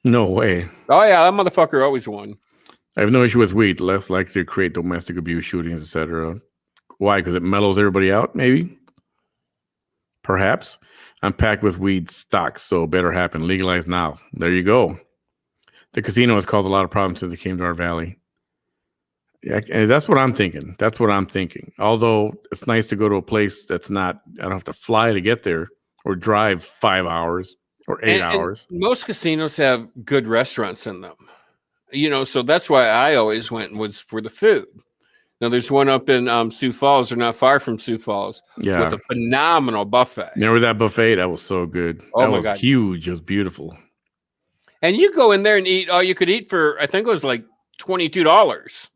No way. Oh, yeah, that motherfucker always won. I have no issue with weed. Less likely to create domestic abuse, shootings, etc. Why? Because it mellows everybody out, maybe? Perhaps. I'm packed with weed stocks, so better happen. Legalize now. There you go. The casino has caused a lot of problems since it came to our valley. Yeah, and that's what I'm thinking. Although it's nice to go to a place that's not, I don't have to fly to get there or drive 5 hours or 8 hours. And most casinos have good restaurants in them. So that's why I always went was for the food. Now, there's one up in Sioux Falls, or not far from Sioux Falls, with a phenomenal buffet. Remember that buffet? That was so good. Oh, my God. Huge. It was beautiful. And you go in there and eat all you could eat for, I think it was like $22.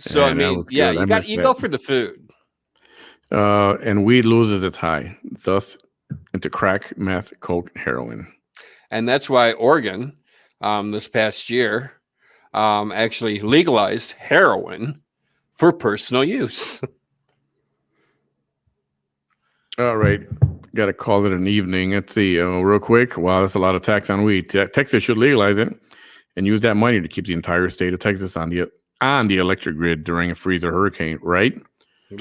So, I mean, yeah, you go for the food. And weed loses its high, thus into crack, meth, coke, heroin. And that's why Oregon, this past year, actually legalized heroin for personal use. All right. Got to call it an evening. Let's see. Real quick. Wow, that's a lot of tax on weed. Texas should legalize it and use that money to keep the entire state of Texas on the electric grid during a freeze or hurricane, right?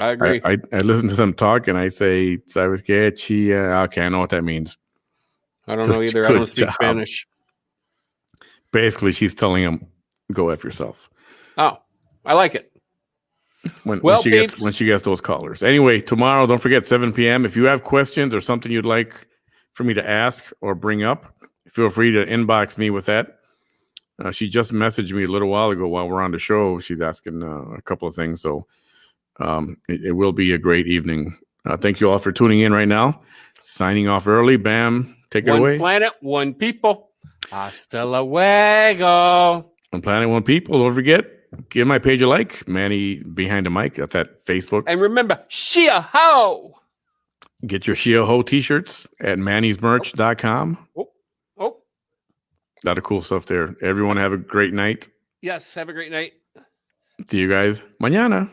I agree. I listen to them talk and I say, "Sabes qué? Okay, I know what that means." I don't know either. I don't speak Spanish. Basically, she's telling him, "Go F yourself." Oh, I like it. When she gets those callers. Anyway, tomorrow, don't forget 7 p.m. If you have questions or something you'd like for me to ask or bring up, feel free to inbox me with that. She just messaged me a little while ago while we're on the show. She's asking a couple of things. So it will be a great evening. Thank you all for tuning in right now. Signing off early. Bam. Take it away. One planet, one people. Hasta luego. One planet, one people. Don't forget. Give my page a like. Manny behind the mic. That's at Facebook. And remember, Shia Ho. Get your Shia Ho t-shirts at mannysmerch.com. Oh. A lot of cool stuff there. Everyone have a great night. Yes, have a great night. See you guys mañana.